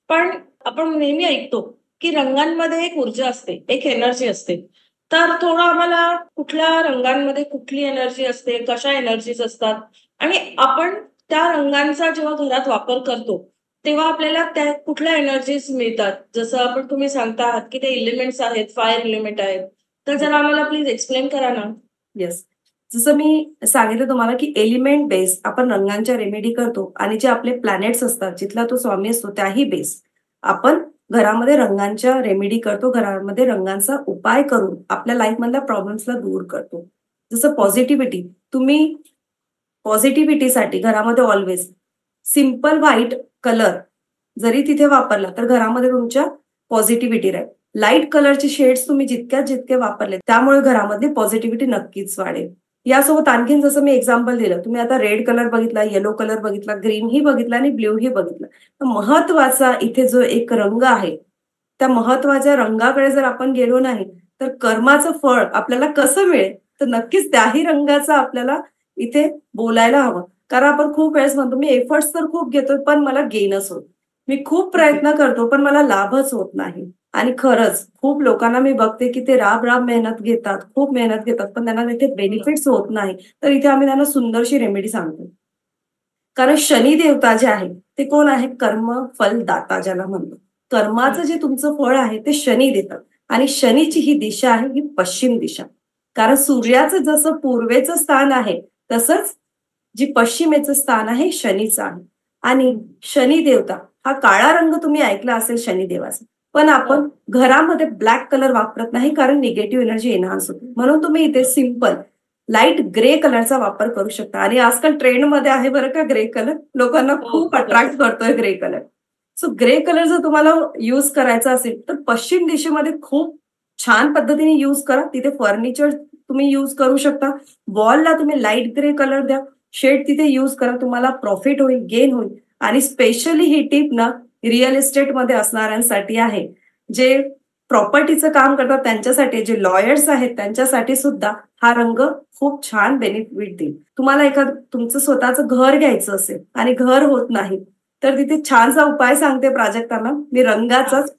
पण आपण नेहमी ऐकतो की रंगांमध्ये एक ऊर्जा असते, एक एनर्जी असते. तर थोडं आम्हाला कुठल्या रंगांमध्ये कुठली एनर्जी असते, कशा एनर्जीज असतात आणि आपण त्या रंगांचा जेव्हा घरात वापर करतो तेव्हा आपल्याला त्या कुठल्या एनर्जीज मिळतात, जसं आपण तुम्ही सांगता आहात की ते एलिमेंट्स आहेत, फायर एलिमेंट आहेत, तर जरा आम्हाला प्लीज एक्सप्लेन करा ना. येस, जसं मी सांगितलं तुम्हाला की एलिमेंट बेस आपण रंगांच्या रेमेडी करतो आणि जे आपले प्लॅनेट्स असतात जिथला तो स्वामी असतो त्याही बेस आपण घरामध्ये रंगांच्या रेमेडी करतो, घरामध्ये रंगांचा उपाय करून आपल्या लाईफ मधल्या प्रॉब्लेम्सला दूर करतो. जसं पॉझिटिव्हिटी, तुम्ही पॉझिटिव्हिटीसाठी घरामध्ये ऑलवेज सिंपल व्हाईट कलर जरी तिथे वापरला तर घरामध्ये तुमच्या पॉझिटिव्हिटी राहील. लाईट कलरचे शेड्स तुम्ही जितके वापरले त्यामुळे घरामध्ये पॉझिटिव्हिटी नक्कीच वाढेल. यासोबत आणखीन जसं मी एक्झाम्पल दिलं, तुम्ही आता रेड कलर बघितला, येलो कलर बघितला, ग्रीनही बघितला आणि ब्ल्यूही बघितला. तर महत्वाचा इथे जो एक रंग आहे त्या महत्वाच्या रंगाकडे जर आपण गेलो नाही तर कर्माचं फळ आपल्याला कसं मिळेल, तर नक्कीच त्याही रंगाचा आपल्याला इथे बोलायला हवं. कारण आपण खूप वेळेस म्हणतो मी एफर्ट्स तर खूप घेतोय पण मला गेनच होत, मी खूप प्रयत्न करतो पण मला लाभच होत नाही. आणि खरंच खूप लोकांना मी बघते की ते राब मेहनत घेतात, खूप मेहनत घेतात, पण त्यांना तिथे बेनिफिट्स होत नाही. तर इथे आम्ही त्यांना सुंदरशी रेमेडी सांगतो. कारण शनी देवता जे आहे ते कोण आहे? कर्म फलदाता ज्याला म्हणतो. कर्माचं जे तुमचं फळ आहे ते शनी देतात आणि शनीची ही दिशा आहे ही पश्चिम दिशा. कारण सूर्याचं जसं पूर्वेचं स्थान आहे तसंच जी पश्चिमेचं स्थान आहे शनीचं आहे. आणि शनी देवता हा काळा रंग तुम्ही ऐकला असेल शनिदेवाचा, पण आपण घरामध्ये ब्लॅक कलर वापरत नाही कारण निगेटिव्ह एनर्जी एनहान्स होते. म्हणून तुम्ही इथे सिंपल लाईट ग्रे कलरचा वापर करू शकता. आणि आजकाल ट्रेंडमध्ये आहे बरं का ग्रे कलर, लोकांना खूप अट्रॅक्ट करतोय grey colour. So grey colour जर तुम्हाला युज करायचा असेल तर पश्चिम दिशेमध्ये खूप छान पद्धतीने युज करा. तिथे फर्निचर तुम्ही युज करू शकता. वॉलला तुम्ही लाईट ग्रे कलर द्या, शेड तिथे युज करा, तुम्हाला प्रॉफिट होईल, गेन होईल. आणि स्पेशली ही टिप ना रिअल इस्टेटमध्ये असणाऱ्यांसाठी आहे, जे प्रॉपर्टीचं काम करतात त्यांच्यासाठी, जे लॉयर्स आहेत त्यांच्यासाठी सुद्धा हा रंग खूप छान बेनिफिट देईल. तुम्हाला एखादं तुमचं स्वतःचं घर घ्यायचं असेल आणि घर होत नाही तर तिथे छानसा उपाय सांगते प्राजक्ता मॅम मी रंगाचाच.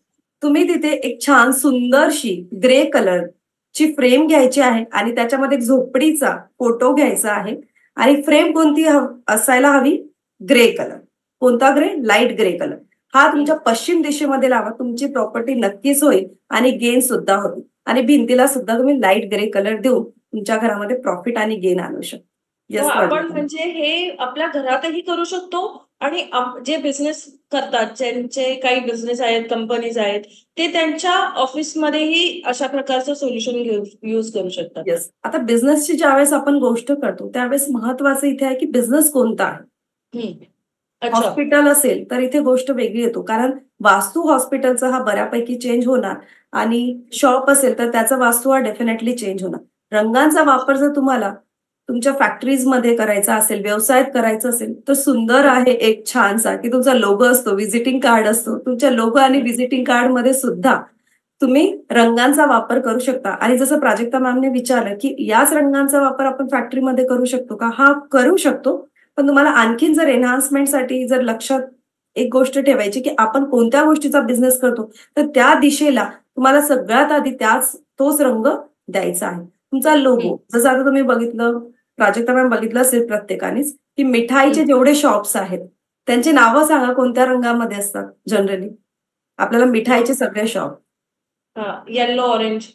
तुम्ही तिथे एक छान सुंदरशी ग्रे कलर ची फ्रेम घ्यायची आहे आणि त्याच्यामध्ये एक झोपडीचा फोटो घ्यायचा आहे. आणि फ्रेम कोणती असायला हवी? Grey colour. कोणता ग्रे? Light grey colour. हा तुमच्या पश्चिम दिशेमध्ये लावा, तुमची प्रॉपर्टी नक्कीच होईल आणि गेन सुद्धा होईल. आणि भिंतीला सुद्धा तुम्ही लाईट ग्रे कलर देऊन तुमच्या घरामध्ये प्रॉफिट आणि गेन आणू शकता. आपण म्हणजे हे आपल्या घरातही करू शकतो आणि जे बिझनेस करतात, ज्यांचे काही बिझनेस आहेत, कंपनीज आहेत, ते त्यांच्या ऑफिसमध्येही अशा प्रकारचं सोल्युशन यूज करू शकतात. येस, आता बिझनेसची ज्यावेळेस आपण गोष्ट करतो त्यावेळेस महत्वाचं इथे आहे की बिझनेस कोणता आहे. हॉस्पिटल असेल तर इथे गोष्ट वेगळी येतो, कारण वास्तू हॉस्पिटलचा हा बऱ्यापैकी चेंज होणार आणि शॉप असेल तर त्याचा वास्तू हा डेफिनेटली चेंज होणार. रंगांचा वापर जर तुम्हाला तुमच्या फॅक्टरीज मध्ये करायचा असेल, व्यवसायात करायचा असेल तर सुंदर आहे एक छानसा की तुमचा लोगो असतो, व्हिजिटिंग कार्ड असतो. तुमच्या लोगो आणि व्हिजिटिंग कार्ड मध्ये सुद्धा तुम्ही रंगांचा वापर करू शकता. आणि जसं प्राजक्ता मॅमने विचारलं की याच रंगांचा वापर आपण फॅक्टरीमध्ये करू शकतो का? हा, करू शकतो. पण तुम्हाला आणखीन जर एनहान्समेंटसाठी जर लक्षात एक गोष्ट ठेवायची की आपण कोणत्या गोष्टीचा बिझनेस करतो तर त्या दिशेला तुम्हाला सगळ्यात आधी तोच रंग द्यायचा आहे. तुमचा लोगो जसं आता तुम्ही बघितलं, प्राजक्ता मॅम बघितलं असेल प्रत्येकानेच की मिठाईचे जेवढे शॉप्स आहेत त्यांची नावं सांगा कोणत्या रंगामध्ये असतात जनरली. आपल्याला मिठाईचे सगळे shop yellow orange.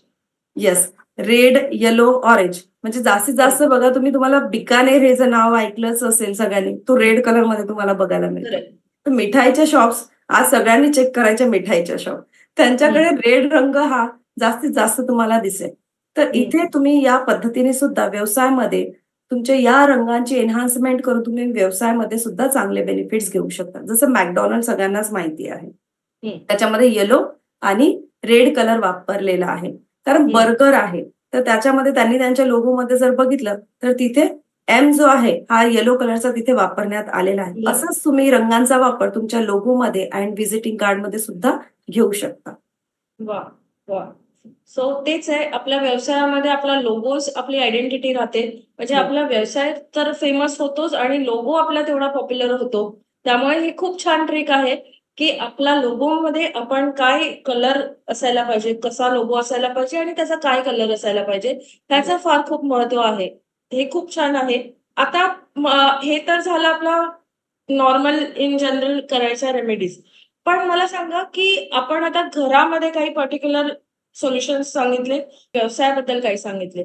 Yes, red yellow orange म्हणजे जास्तीत जास्त बघा तुम्हाला बिकानेर हे जर नाव ऐकलंच असेल सगळ्यांनी, तो रेड कलर मध्ये तुम्हाला बघायला मिळतो. तर मिठाईच्या शॉप्स आज सगळ्यांनी चेक करायच्या मिठाईच्या शॉप, त्यांच्याकडे रेड रंग हा जास्तीत जास्त तुम्हाला दिसेल. तर इथे तुम्ही या पद्धतीने सुद्धा व्यवसायामध्ये तुमच्या या रंगांची एन्हान्समेंट करून तुम्ही व्यवसायामध्ये सुद्धा चांगले बेनिफिट्स घेऊ शकता. जसं मॅकडॉनल्ड सगळ्यांनाच माहिती आहे. त्याच्यामध्ये येलो आणि रेड कलर वापरलेला आहे. कारण बर्गर आहे, तर त्याच्यामध्ये त्यांनी त्यांच्या लोगोमध्ये जर बघितलं तर तिथे एम जो आहे हा येलो कलरचा तिथे वापरण्यात आलेला आहे. असंच तुम्ही रंगांचा वापर तुमच्या लोगोमध्ये अँड व्हिजिटिंग कार्डमध्ये सुद्धा घेऊ शकता. वा वा. सो तेच आहे, आपल्या व्यवसायामध्ये आपला लोगोच आपली आयडेंटिटी राहते. म्हणजे आपला व्यवसाय तर फेमस होतोच आणि लोगो आपला तेवढा पॉप्युलर होतो. त्यामुळे ही खूप छान ट्रिक आहे की आपला लोगोमध्ये आपण काय कलर असायला पाहिजे, कसा लोगो असायला पाहिजे आणि त्याचा काय कलर असायला पाहिजे, त्याचं फार खूप महत्व आहे. हे खूप छान आहे. आता हे तर झालं आपला नॉर्मल इन जनरल करायच्या रेमेडीज. पण मला सांगा की आपण आता घरामध्ये काही पर्टिक्युलर सोल्युशन्स सांगितले, व्यवसायाबद्दल काही सांगितले.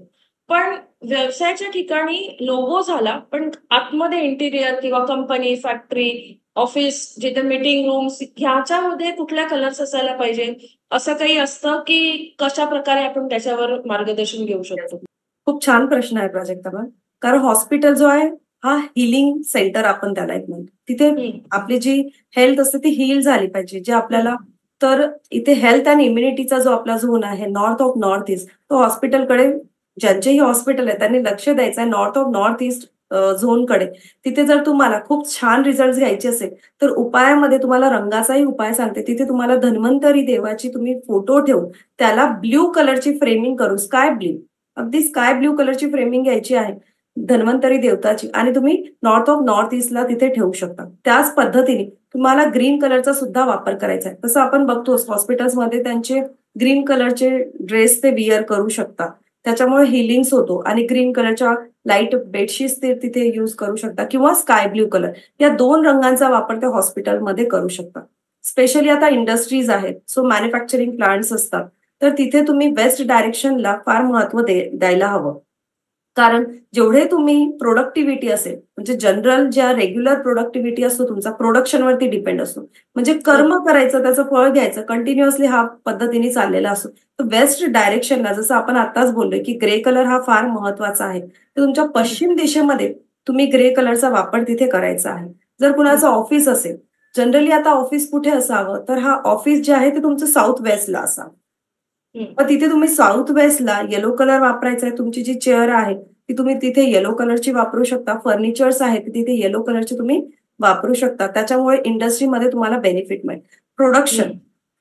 पण व्यवसायाच्या ठिकाणी लोगो झाला, पण आतमध्ये इंटिरियर किंवा कंपनी, फॅक्टरी, ऑफिस, जिथे मीटिंग रूम्स ह्याच्यामध्ये कुठल्या कलर्स असायला पाहिजे, असं काही असतं की कशा प्रकारे आपण त्याच्यावर मार्गदर्शन घेऊ शकतो? खूप छान प्रश्न आहे प्राजक्ता. कारण हॉस्पिटल जो आहे हा हिलिंग सेंटर आपण त्याला एक म्हणतो. तिथे आपली जी हेल्थ असते ती हील झाली पाहिजे. जे आपल्याला तर इथे हेल्थ अँड इम्युनिटीचा जो आपला झोन आहे नॉर्थ ऑफ नॉर्थ ईस्ट, तो हॉस्पिटलकडे ज्यांचेही हॉस्पिटल आहे त्यांनी लक्ष द्यायचं आहे नॉर्थ ऑफ नॉर्थ ईस्ट झोनकडे. तिथे जर तुम्हाला खूप छान रिझल्ट घ्यायचे असेल तर उपायामध्ये तुम्हाला रंगाचाही उपाय सांगते. तिथे तुम्हाला धन्वंतरी देवाची तुम्ही फोटो ठेवून त्याला ब्ल्यू कलरची फ्रेमिंग करून स्काय ब्ल्यू, अगदी स्काय ब्ल्यू कलरची फ्रेमिंग घ्यायची आहे धन्वंतरी देवताची आणि तुम्ही नॉर्थ ऑफ नॉर्थ ईस्टला तिथे ठेवू शकता. त्याच पद्धतीने तुम्हाला ग्रीन कलरचा सुद्धा वापर करायचा आहे. तसं आपण बघतो हॉस्पिटल्समध्ये त्यांचे ग्रीन कलरचे ड्रेस ते विअर करू शकता. त्याच्यामुळे हिलिंग्स होतो आणि ग्रीन कलरच्या लाईट बेडशीट्स ते तिथे यूज करू शकता किंवा स्काय ब्ल्यू कलर, या 2 रंगांचा वापर त्या हॉस्पिटलमध्ये करू शकता. स्पेशली आता इंडस्ट्रीज आहेत, सो मॅन्युफॅक्चरिंग प्लांट्स असतात, तर तिथे तुम्ही वेस्ट डायरेक्शनला फार महत्व द्यायला हवं. कारण जेवढे तुम्ही प्रोडक्टिव्हिटी असेल, म्हणजे जनरल ज्या रेग्युलर प्रोडक्टिव्हिटी असतो तुमचा प्रोडक्शनवरती डिपेंड असतो. म्हणजे कर्म करायचं, त्याचं फळ घ्यायचं, कंटिन्युअसली हा पद्धतीने चाललेला असतो. तर वेस्ट डायरेक्शनला जसं आपण आताच बोललोय की ग्रे कलर हा फार महत्वाचा आहे. तर तुमच्या पश्चिम दिशेमध्ये तुम्ही ग्रे कलरचा वापर तिथे करायचा आहे. जर कुणाचं ऑफिस असेल, जनरली आता ऑफिस कुठे असावं, तर हा ऑफिस जे आहे ते तुमचं साऊथ वेस्टला असावं. मग तिथे तुम्ही साऊथ वेस्टला येलो कलर वापरायचा आहे. तुमची जी चेअर आहे ती तुम्ही तिथे येलो कलरची वापरू शकता. फर्निचर्स आहेत तिथे येलो कलरचे तुम्ही वापरू शकता. त्याच्यामुळे इंडस्ट्रीमध्ये तुम्हाला बेनिफिट मिळेल. प्रोडक्शन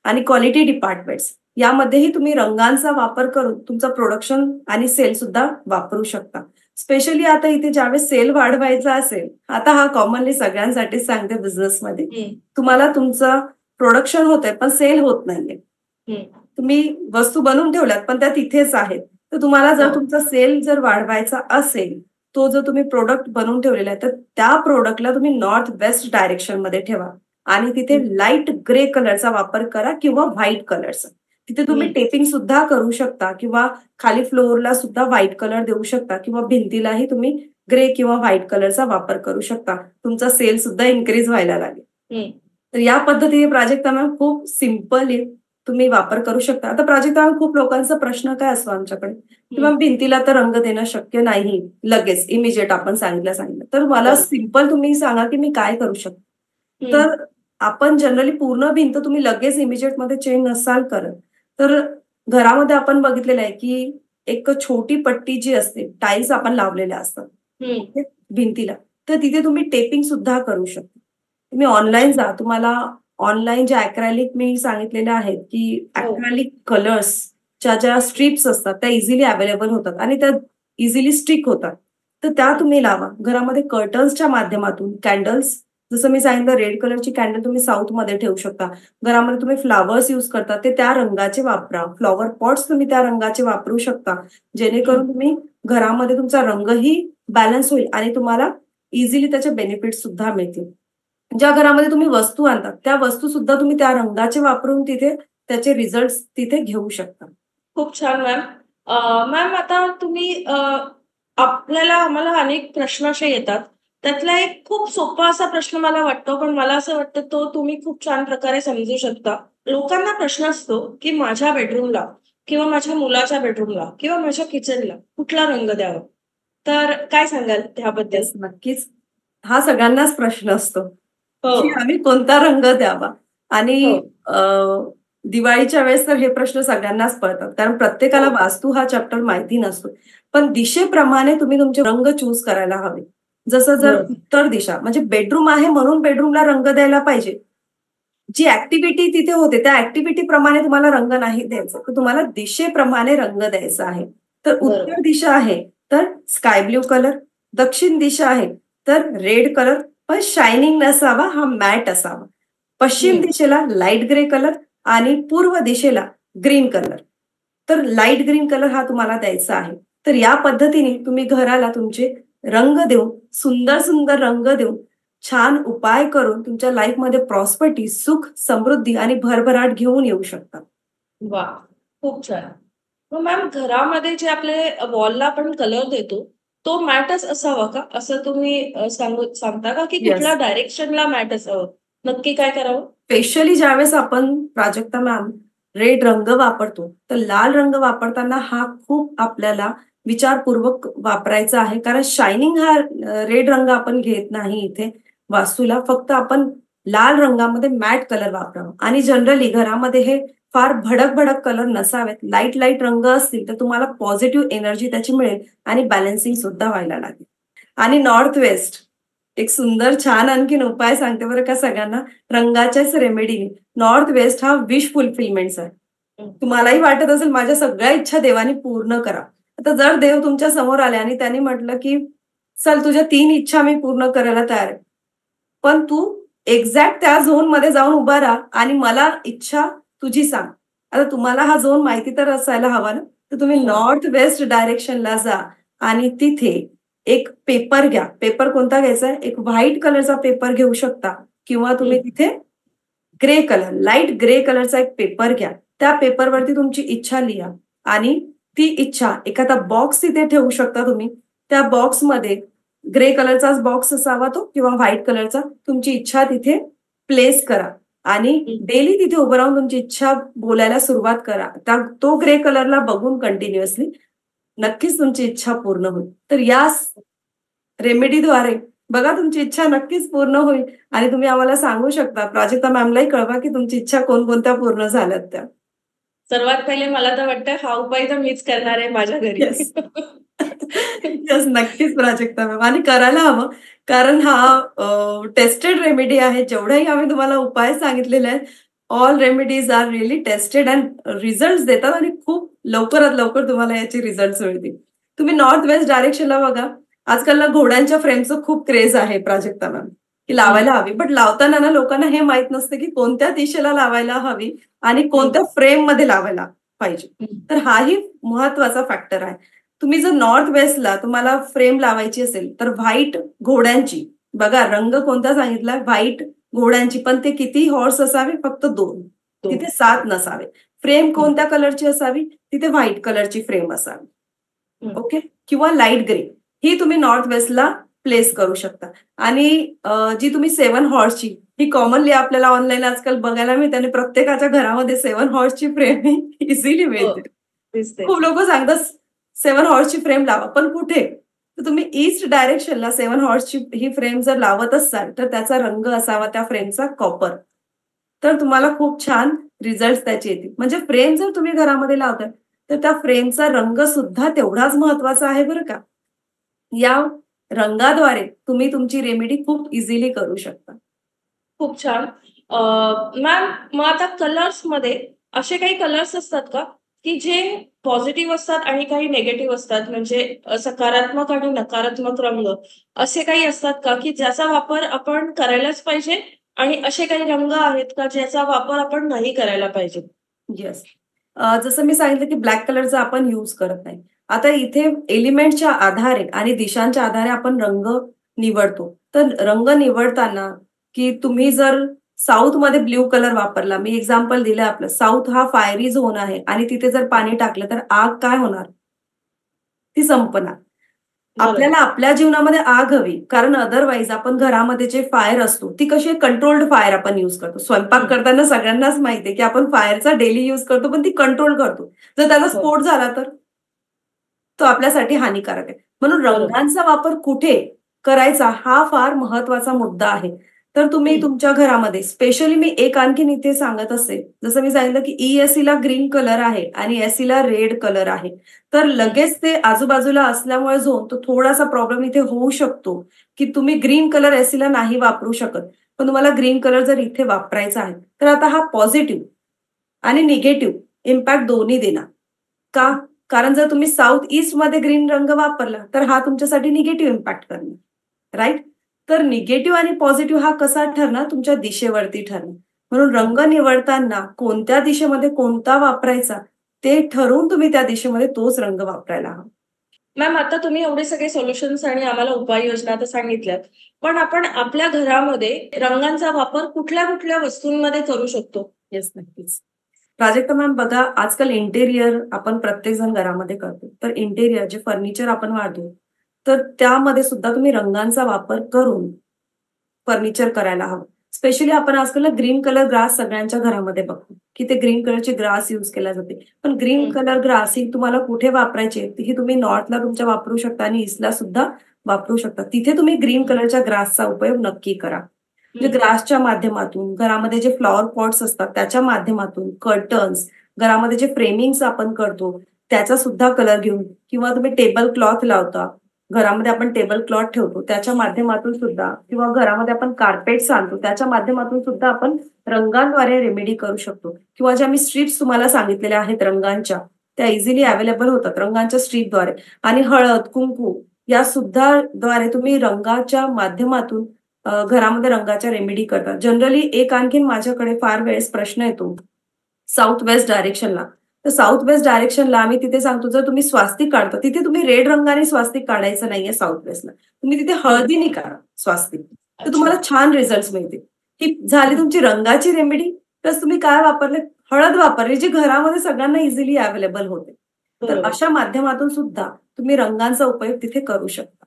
आणि क्वालिटी डिपार्टमेंट्स यामध्येही तुम्ही रंगांचा वापर करून तुमचं प्रोडक्शन आणि सेल सुद्धा वापरू शकता. स्पेशली आता इथे ज्यावेळेस सेल वाढवायचा असेल, आता हा कॉमनली सगळ्यांसाठीच सांगते बिझनेसमध्ये, तुम्हाला तुमचं प्रोडक्शन होतंय पण सेल होत नाहीये. तुम्ही वस्तू बनवून ठेवल्यात पण त्या तिथेच आहेत. तर तुम्हाला जर तुमचा सेल जर वाढवायचा असेल, तो जर तुम्ही प्रोडक्ट बनवून ठेवलेला आहे तर त्या प्रोडक्टला तुम्ही नॉर्थ वेस्ट डायरेक्शन मध्ये ठेवा आणि तिथे लाईट ग्रे कलरचा वापर करा किंवा व्हाईट कलरचा. तिथे तुम्ही टेपिंग सुद्धा करू शकता किंवा खाली फ्लोअरला सुद्धा व्हाईट कलर देऊ शकता किंवा भिंतीलाही तुम्ही ग्रे किंवा व्हाईट कलरचा वापर करू शकता. तुमचा सेल सुद्धा इन्क्रीज व्हायला लागेल. तर या पद्धतीने प्राजक्ता मॅम खूप सिम्पली तुम्ही वापर करू शकता. आता प्राजक्ता मॅम खूप लोकांचा प्रश्न काय असतो आमच्याकडे, किंवा भिंतीला तर रंग देणं शक्य नाही लगेच इमिजिएट आपण सांगितलं, तर मला सिंपल तुम्ही सांगा की मी काय करू शकतो. तर आपण जनरली पूर्ण भिंत तुम्ही लगेच इमिजिएट मध्ये चेंज नसाल करत, तर घरामध्ये आपण बघितलेलं आहे की एक छोटी पट्टी जी असते, टाईल्स आपण लावलेल्या असतात भिंतीला, तर तिथे तुम्ही टेपिंग सुद्धा करू शकता. तुम्ही ऑनलाईन जा, तुम्हाला ऑनलाईन जे अॅक्रेलिक मी सांगितलेले आहेत की अॅक्रेलिक कलर्सच्या ज्या स्ट्रिप्स असतात त्या इझिली अवेलेबल होतात आणि त्या इझिली स्टिक होतात. तर त्या तुम्ही लावा. घरामध्ये कर्टन्सच्या माध्यमातून कॅन्डल्स, जसं मी सांगितलं रेड कलरची कॅन्डल तुम्ही साऊथ मध्ये ठेवू शकता. घरामध्ये तुम्ही फ्लावर्स युज करता ते त्या रंगाचे वापरा. फ्लॉवर पॉट्स तुम्ही त्या रंगाचे वापरू शकता, जेणेकरून तुम्ही घरामध्ये तुमचा रंगही बॅलन्स होईल आणि तुम्हाला इझिली त्याचे बेनिफिट सुद्धा मिळतील. ज्या घरामध्ये तुम्ही वस्तू आणतात त्या वस्तू सुद्धा तुम्ही त्या रंगाचे वापरून तिथे त्याचे रिझल्ट तिथे घेऊ शकता. खूप छान मॅम. मॅम आता तुम्ही आम्हाला अनेक प्रश्न असे येतात. त्यातला एक खूप सोपा असा प्रश्न मला वाटतो, पण मला असं वाटतं तो तुम्ही खूप छान प्रकारे समजू शकता. लोकांना प्रश्न असतो, की माझ्या बेडरूमला किंवा माझ्या मुलाच्या बेडरूमला किंवा माझ्या किचनला कुठला रंग द्यावा? तर काय सांगाल त्याबद्दल? येस, नक्कीच. हा सगळ्यांनाच प्रश्न असतो, हो, की आम्ही कोणता रंग द्यावा? आणि हो, दिवाळीच्या वेळेस तर हे प्रश्न सगळ्यांनाच पडतात. कारण हो. प्रत्येकाला वास्तू हा चॅप्टर माहिती नसतो. पण दिशेप्रमाणे तुम्ही तुमचे रंग चूज करायला हवे. जसं जर बरोबर. उत्तर दिशा म्हणजे बेडरूम आहे म्हणून बेडरूमला रंग द्यायला पाहिजे. जी ॲक्टिव्हिटी तिथे होते त्या ॲक्टिव्हिटी प्रमाणे तुम्हाला रंग नाही द्यायचा. तर तुम्हाला दिशेप्रमाणे रंग द्यायचा आहे. तर बरोबर. उत्तर दिशा आहे तर स्काय ब्लू कलर, दक्षिण दिशा आहे तर रेड कलर, पण शायनिंग नसावा, हा मॅट असावा. पश्चिम हं. दिशेला लाईट ग्रे कलर आणि पूर्व दिशेला ग्रीन कलर. तर लाईट ग्रीन कलर हा तुम्हाला द्यायचा आहे. तर या पद्धतीने तुम्ही घराला तुमचे रंग देऊन, सुंदर सुंदर रंग देऊन, छान उपाय करून तुमच्या लाईफमध्ये प्रॉस्पेरिटी, सुख, समृद्धी आणि भरभराट घेऊन येऊ शकता. वाह! खूप छान. मग मॅम घरामध्ये जे आपले वॉलला आपण कलर देतो, तो मॅटच असावा का? असं तुम्ही सांगता का, की कुठल्या येस. डायरेक्शनला मॅट असावं? नक्की काय करावं? स्पेशली ज्यावेळेस आपण प्राजक्ता मॅम रेड रंग वापरतो, तर लाल रंग वापरताना हा खूप आपल्याला विचारपूर्वक वापरायचा आहे. कारण शायनिंग हा रेड रंग आपण घेत नाही इथे वास्तूला. फक्त आपण लाल रंगामध्ये मॅट कलर वापरावा आणि जनरली घरामध्ये हे फार भडक-भडक कलर नसावेत. लाईट रंग असतील तर तुम्हाला पॉझिटिव्ह एनर्जी त्याची मिळेल आणि बॅलन्सिंग सुद्धा व्हायला लागेल. आणि नॉर्थ वेस्ट एक सुंदर छान आणखीन उपाय सांगते बरं का सगळ्यांना. रंगाच्याच रेमेडीने. नॉर्थ वेस्ट हा विश फुलफिलमेंटचा आहे. हं. तुम्हालाही वाटत असेल माझ्या सगळ्या इच्छा देवाने पूर्ण करा. आता जर देव तुमच्या समोर आले आणि त्यांनी म्हटलं, की "चल तुझ्या 3 इच्छा मी पूर्ण करायला तयार आहे. पण तू एक्झॅक्ट त्या झोनमध्ये जाऊन उभा राहा आणि मला इच्छा तुझी सांग." आता तुम्हाला हा झोन माहिती तर असायला हवा ना. तर तुम्ही हो. नॉर्थ वेस्ट डायरेक्शनला जा आणि तिथे एक पेपर घ्या. पेपर कोणता घ्यायचा आहे? एक व्हाईट कलरचा पेपर घेऊ शकता किंवा तुम्ही हं. तिथे ग्रे कलर, लाईट ग्रे कलरचा एक पेपर घ्या. त्या पेपरवरती तुमची इच्छा लिहा आणि ती इच्छा एखादा बॉक्स तिथे ठेवू शकता तुम्ही. त्या बॉक्समध्ये ग्रे कलरचाच बॉक्स असावा तो किंवा व्हाईट कलरचा. तुमची इच्छा तिथे प्लेस करा आणि हं. डेली तिथे उभं राहून तुमची इच्छा बोलायला सुरुवात करा. तो ग्रे कलरला बघून कंटिन्युअसली नक्कीच तुमची इच्छा पूर्ण होईल. तर या रेमेडीद्वारे बघा तुमची इच्छा नक्कीच पूर्ण होईल आणि तुम्ही आम्हाला सांगू शकता. प्राजक्ता मॅमलाही कळवा, की तुमची इच्छा कोणकोणत्या पूर्ण झाल्यात त्या. सर्वात पहिले मला तर वाटतं हा उपाय तर मीच करणार आहे माझ्या घरी. येस. येस, नक्कीच प्राजक्ता मॅम आणि करायला हवं. कारण हा टेस्टेड रेमेडी आहे. जेवढेही आम्ही तुम्हाला उपाय सांगितलेले आहेत, all remedies are really tested and results देतात आणि खूप लवकरात लवकर तुम्हाला याचे रिझल्ट्स मिळतील. तुम्ही नॉर्थ वेस्ट डायरेक्शनला बघा. आजकाल ना घोड्यांच्या फ्रेमचं खूप क्रेज आहे प्राजक्ता मॅम, की हं. लावायला हवी. बट लावताना ना लोकांना हे माहीत नसतं, की कोणत्या दिशेला लावायला हवी आणि हं. कोणत्या फ्रेममध्ये लावायला पाहिजे. हं. तर हाही महत्वाचा फॅक्टर आहे. तुम्ही जर नॉर्थ वेस्टला तुम्हाला फ्रेम लावायची असेल, तर व्हाईट घोड्यांची बघा रंग कोणता सांगितला? व्हाईट घोड्यांची. पण ते किती हॉर्स असावे? फक्त 2. तो. तिथे 7 नसावे. फ्रेम हं. कोणत्या कलरची असावी? तिथे व्हाईट कलरची फ्रेम असावी. हं. ओके. किंवा लाईट ग्रे ही तुम्ही नॉर्थ वेस्टला प्लेस करू शकता. आणि जी तुम्ही 7 हॉर्सची ही कॉमनली आपल्याला ऑनलाईन आजकाल बघायला मिळते आणि प्रत्येकाच्या घरामध्ये 7 हॉर्सची फ्रेम ही इझिली हो. मिळते. दिसते. खूप लोकं सांगतात 7 हॉर्सची फ्रेम लावा. पण कुठे? तर तुम्ही ईस्ट डायरेक्शनला 7 हॉर्सची ही फ्रेम जर लावत असाल, तर त्याचा रंग असावा त्या फ्रेमचा कॉपर. तर तुम्हाला खूप छान रिझल्ट्स त्याचे येतील. म्हणजे फ्रेम जर तुम्ही घरामध्ये लावताय, तर त्या फ्रेमचा रंग सुद्धा तेवढाच महत्वाचा आहे बरं का. या रंगाद्वारे तुम्ही तुमची रेमेडी खूप इझिली करू शकता. खूप छान. मॅम मग आता कलर्समध्ये असे काही कलर्स असतात का, की जे पॉझिटिव्ह असतात आणि काही निगेटिव्ह असतात? म्हणजे सकारात्मक आणि नकारात्मक रंग असे काही असतात का, की ज्याचा वापर आपण करायलाच पाहिजे आणि असे काही रंग आहेत का, ज्याचा वापर आपण नाही करायला पाहिजे? येस. जसं मी सांगितलं, की ब्लॅक कलरचा आपण यूज करत नाही. आता इथे एलिमेंटच्या आधारे आणि दिशांच्या आधारे आपण रंग निवडतो. तर रंग निवडताना, की तुम्ही जर साऊथमध्ये ब्लू कलर वापरला, मी एक्झाम्पल दिलं आपलं. साऊथ हा फायरी झोन आहे आणि तिथे जर पाणी टाकलं, तर आग काय होणार? ती संपणार. आपल्याला आपल्या जीवनामध्ये आग हवी, कारण अदरवाईज आपण घरामध्ये जे फायर असतो ती कशी कंट्रोल्ड फायर आपण युज करतो. स्वयंपाक करताना सगळ्यांनाच माहितीये की आपण फायरचा डेली युज करतो, पण ती कंट्रोल करतो. जर त्याचा स्फोट झाला तर तो आपल्यासाठी हानिकारक आहे. म्हणून रंगांचा वापर कुठे करायचा हा फार महत्वाचा मुद्दा आहे. तर तुम्ही तुमच्या घरामध्ये स्पेशली मी एक आणखीन इथे सांगत असेल, जसं मी सांगितलं की ESC ला ग्रीन कलर आहे आणि SE ला रेड कलर आहे. तर लगेच ते आजूबाजूला असल्यामुळे झोन तो थोडासा प्रॉब्लेम इथे होऊ शकतो की तुम्ही ग्रीन कलर SE ला नाही वापरू शकत, पण तुम्हाला ग्रीन कलर जर इथे वापरायचा आहे तर आता हा पॉझिटिव्ह आणि निगेटिव्ह इम्पॅक्ट दोन्ही देणार. का? कारण जर तुम्ही साऊथ ईस्ट मध्ये ग्रीन रंग वापरला तर हा तुमच्यासाठी निगेटिव्ह इम्पॅक्ट करणार, राईट? तर निगेटिव्ह आणि पॉझिटिव्ह हा कसा ठरणार? तुमच्या दिशेवरती ठरणार. म्हणून रंग निवडताना कोणत्या दिशेमध्ये कोणता वापरायचा ते ठरवून तुम्ही त्या दिशेमध्ये तोच रंग वापरायला हवा. मॅम, आता तुम्ही एवढे सगळे सोल्युशन्स आणि आम्हाला उपाययोजना तर सांगितल्यात, पण आपण आपल्या घरामध्ये रंगांचा वापर कुठल्या कुठल्या वस्तूंमध्ये करू शकतो? येस, नक्कीच. प्राजक्ता मॅम, बघा आजकाल इंटेरियर आपण प्रत्येक जण घरामध्ये करतो. तर इंटेरियर जे फर्निचर आपण वाढतो तर त्यामध्ये सुद्धा तुम्ही रंगांचा वापर करून फर्निचर करायला हवं. स्पेशली आपण आजकाल ग्रीन कलर ग्रास सगळ्यांच्या घरामध्ये बघतो की ते ग्रीन कलरचे ग्रास युज केला जाते. पण ग्रीन कलर ग्रास ही तुम्हाला कुठे वापरायचे ही तुम्ही नॉर्थला तुमच्या वापरू शकता आणि ईस्टला सुद्धा वापरू शकता. तिथे तुम्ही ग्रीन कलरच्या ग्रासचा उपयोग नक्की करा. म्हणजे ग्रासच्या माध्यमातून, घरामध्ये जे फ्लॉवर पॉट्स असतात त्याच्या माध्यमातून, कर्टन्स, घरामध्ये जे फ्रेमिंग्स आपण करतो त्याचा सुद्धा कलर घेऊन, किंवा तुम्ही टेबल क्लॉथ लावता, घरामध्ये आपण टेबल क्लॉथ ठेवतो त्याच्या माध्यमातून सुद्धा, किंवा घरामध्ये आपण कार्पेट्स आणतो त्याच्या माध्यमातून सुद्धा आपण रंगांद्वारे रेमेडी करू शकतो. किंवा ज्या मी स्ट्रीप्स तुम्हाला सांगितलेल्या आहेत रंगांच्या, त्या इझिली अवेलेबल होतात रंगांच्या स्ट्रीपद्वारे. आणि हळद, कुंकू या सुद्धा द्वारे तुम्ही रंगाच्या माध्यमातून घरामध्ये रंगाच्या रेमेडी करतात. जनरली एक आणखीन माझ्याकडे फार वेळेस प्रश्न येतो साऊथ वेस्ट डायरेक्शनला. तर साऊथ वेस्ट डायरेक्शनला आम्ही तिथे सांगतो जर तुम्ही स्वास्तिक काढता तिथे तुम्ही रेड रंगाने स्वास्तिक काढायचं नाहीये. साऊथ वेस्टला तुम्ही तिथे हळदीने काढा स्वास्तिक, तर तुम्हाला छान रिझल्ट मिळतील. ही झाली तुमची रंगाची रेमेडी. प्लस तुम्ही काय वापरले? हळद वापरली, जी घरामध्ये सगळ्यांना इझिली अवेलेबल होते. तर अशा माध्यमातून सुद्धा तुम्ही रंगांचा उपयोग तिथे करू शकता.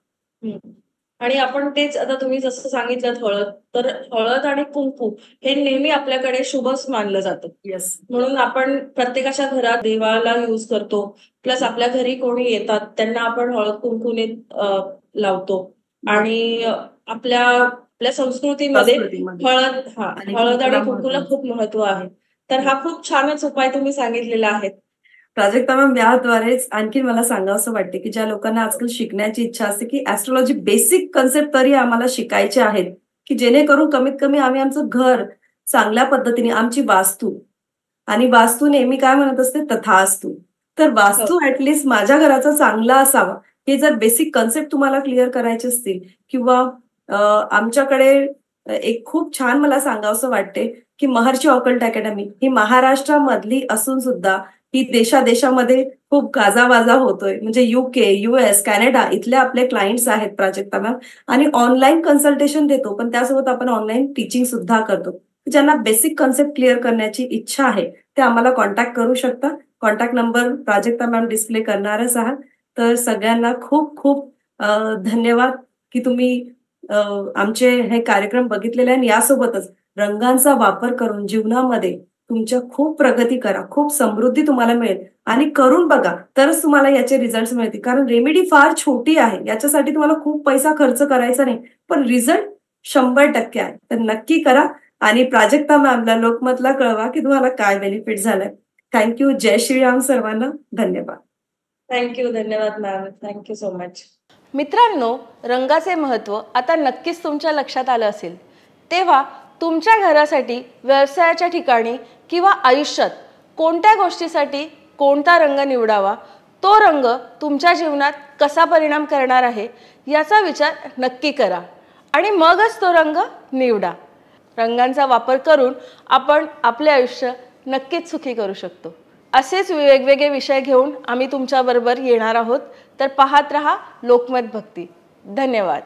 आणि आपण तेच आता तुम्ही जसं सांगितलं हळद, तर हळद आणि कुंकू हे नेहमी आपल्याकडे शुभच मानलं जातं. येस. म्हणून आपण प्रत्येकाच्या घरात देवाला युज करतो. प्लस आपल्या घरी कोणी येतात त्यांना आपण हळद कुंकूने लावतो. आणि आपल्या संस्कृतीमध्ये हळद आणि कुंकूला खूप महत्व आहे. तर हा खूप छानच उपाय तुम्ही सांगितलेला आहे. प्राजक्ता मॅम, याद्वारेच आणखी मला सांगावं वाटते की ज्या लोकांना आजकाल शिकण्याची इच्छा असते की ऍस्ट्रोलॉजी बेसिक कन्सेप्ट तरी आम्हाला शिकायचे आहेत, की जेणेकरून कमीत कमी आम्ही आमचं घर चांगल्या पद्धतीने, आमची वास्तू, आणि वास्तू नेहमी काय म्हणत असते? तथास्तु. तर वास्तू ऍटलिस्ट माझ्या घराचा चांगला असावा, हे जर बेसिक कन्सेप्ट तुम्हाला क्लिअर करायचे असतील, किंवा आमच्याकडे एक खूप छान मला सांगावंसं वाटते की महर्षी ऑकल्ट अकॅडमी ही महाराष्ट्रामधली असून सुद्धा ही देशादेशामध्ये खूप गाजावाजा होतोय. म्हणजे UK, US, कॅनडा इथले आपले क्लायंट्स आहेत प्राजक्ता मॅम. आणि ऑनलाईन कन्सल्टेशन देतो, पण त्यासोबत आपण ऑनलाईन टीचिंग सुद्धा करतो. ज्यांना बेसिक कन्सेप्ट क्लिअर करण्याची इच्छा आहे ते आम्हाला कॉन्टॅक्ट करू शकता. Contact number Prajakta ma'am display करणारच आहात. तर सगळ्यांना खूप खूप धन्यवाद की तुम्ही आमचे हे कार्यक्रम बघितलेले आणि यासोबतच रंगांचा वापर करून जीवनामध्ये तुमच्या खूप प्रगती करा, खूप समृद्धी तुम्हाला मिळेल. आणि करून बघा तरच तुम्हाला याचे रिझल्ट मिळतील. कारण रेमेडी फार छोटी आहे, याच्यासाठी तुम्हाला खूप पैसा खर्च करायचा नाही, पण रिझल्ट 100% आहे. तर नक्की करा आणि प्राजक्ता मॅमला, लोकमतला कळवा की तुम्हाला काय बेनिफिट झालाय. थँक्यू. जय श्रीराम सर्वांना. धन्यवाद. थँक्यू. धन्यवाद मॅम. Thank you so much. मित्रांनो, रंगाचे महत्त्व आता नक्कीच तुमच्या लक्षात आलं असेल. तेव्हा तुमच्या घरासाठी, व्यवसायाच्या ठिकाणी किंवा आयुष्यात कोणत्या गोष्टीसाठी कोणता रंग निवडावा, तो रंग तुमच्या जीवनात कसा परिणाम करणार आहे याचा विचार नक्की करा आणि मगच तो रंग निवडा. रंगांचा वापर करून आपण आपले आयुष्य नक्कीच सुखी करू शकतो. असेच वेगवेगळे विषय घेऊन आम्ही तुमच्याबरोबर येणार आहोत. तर पाहत रहा लोकमत भक्ती. धन्यवाद.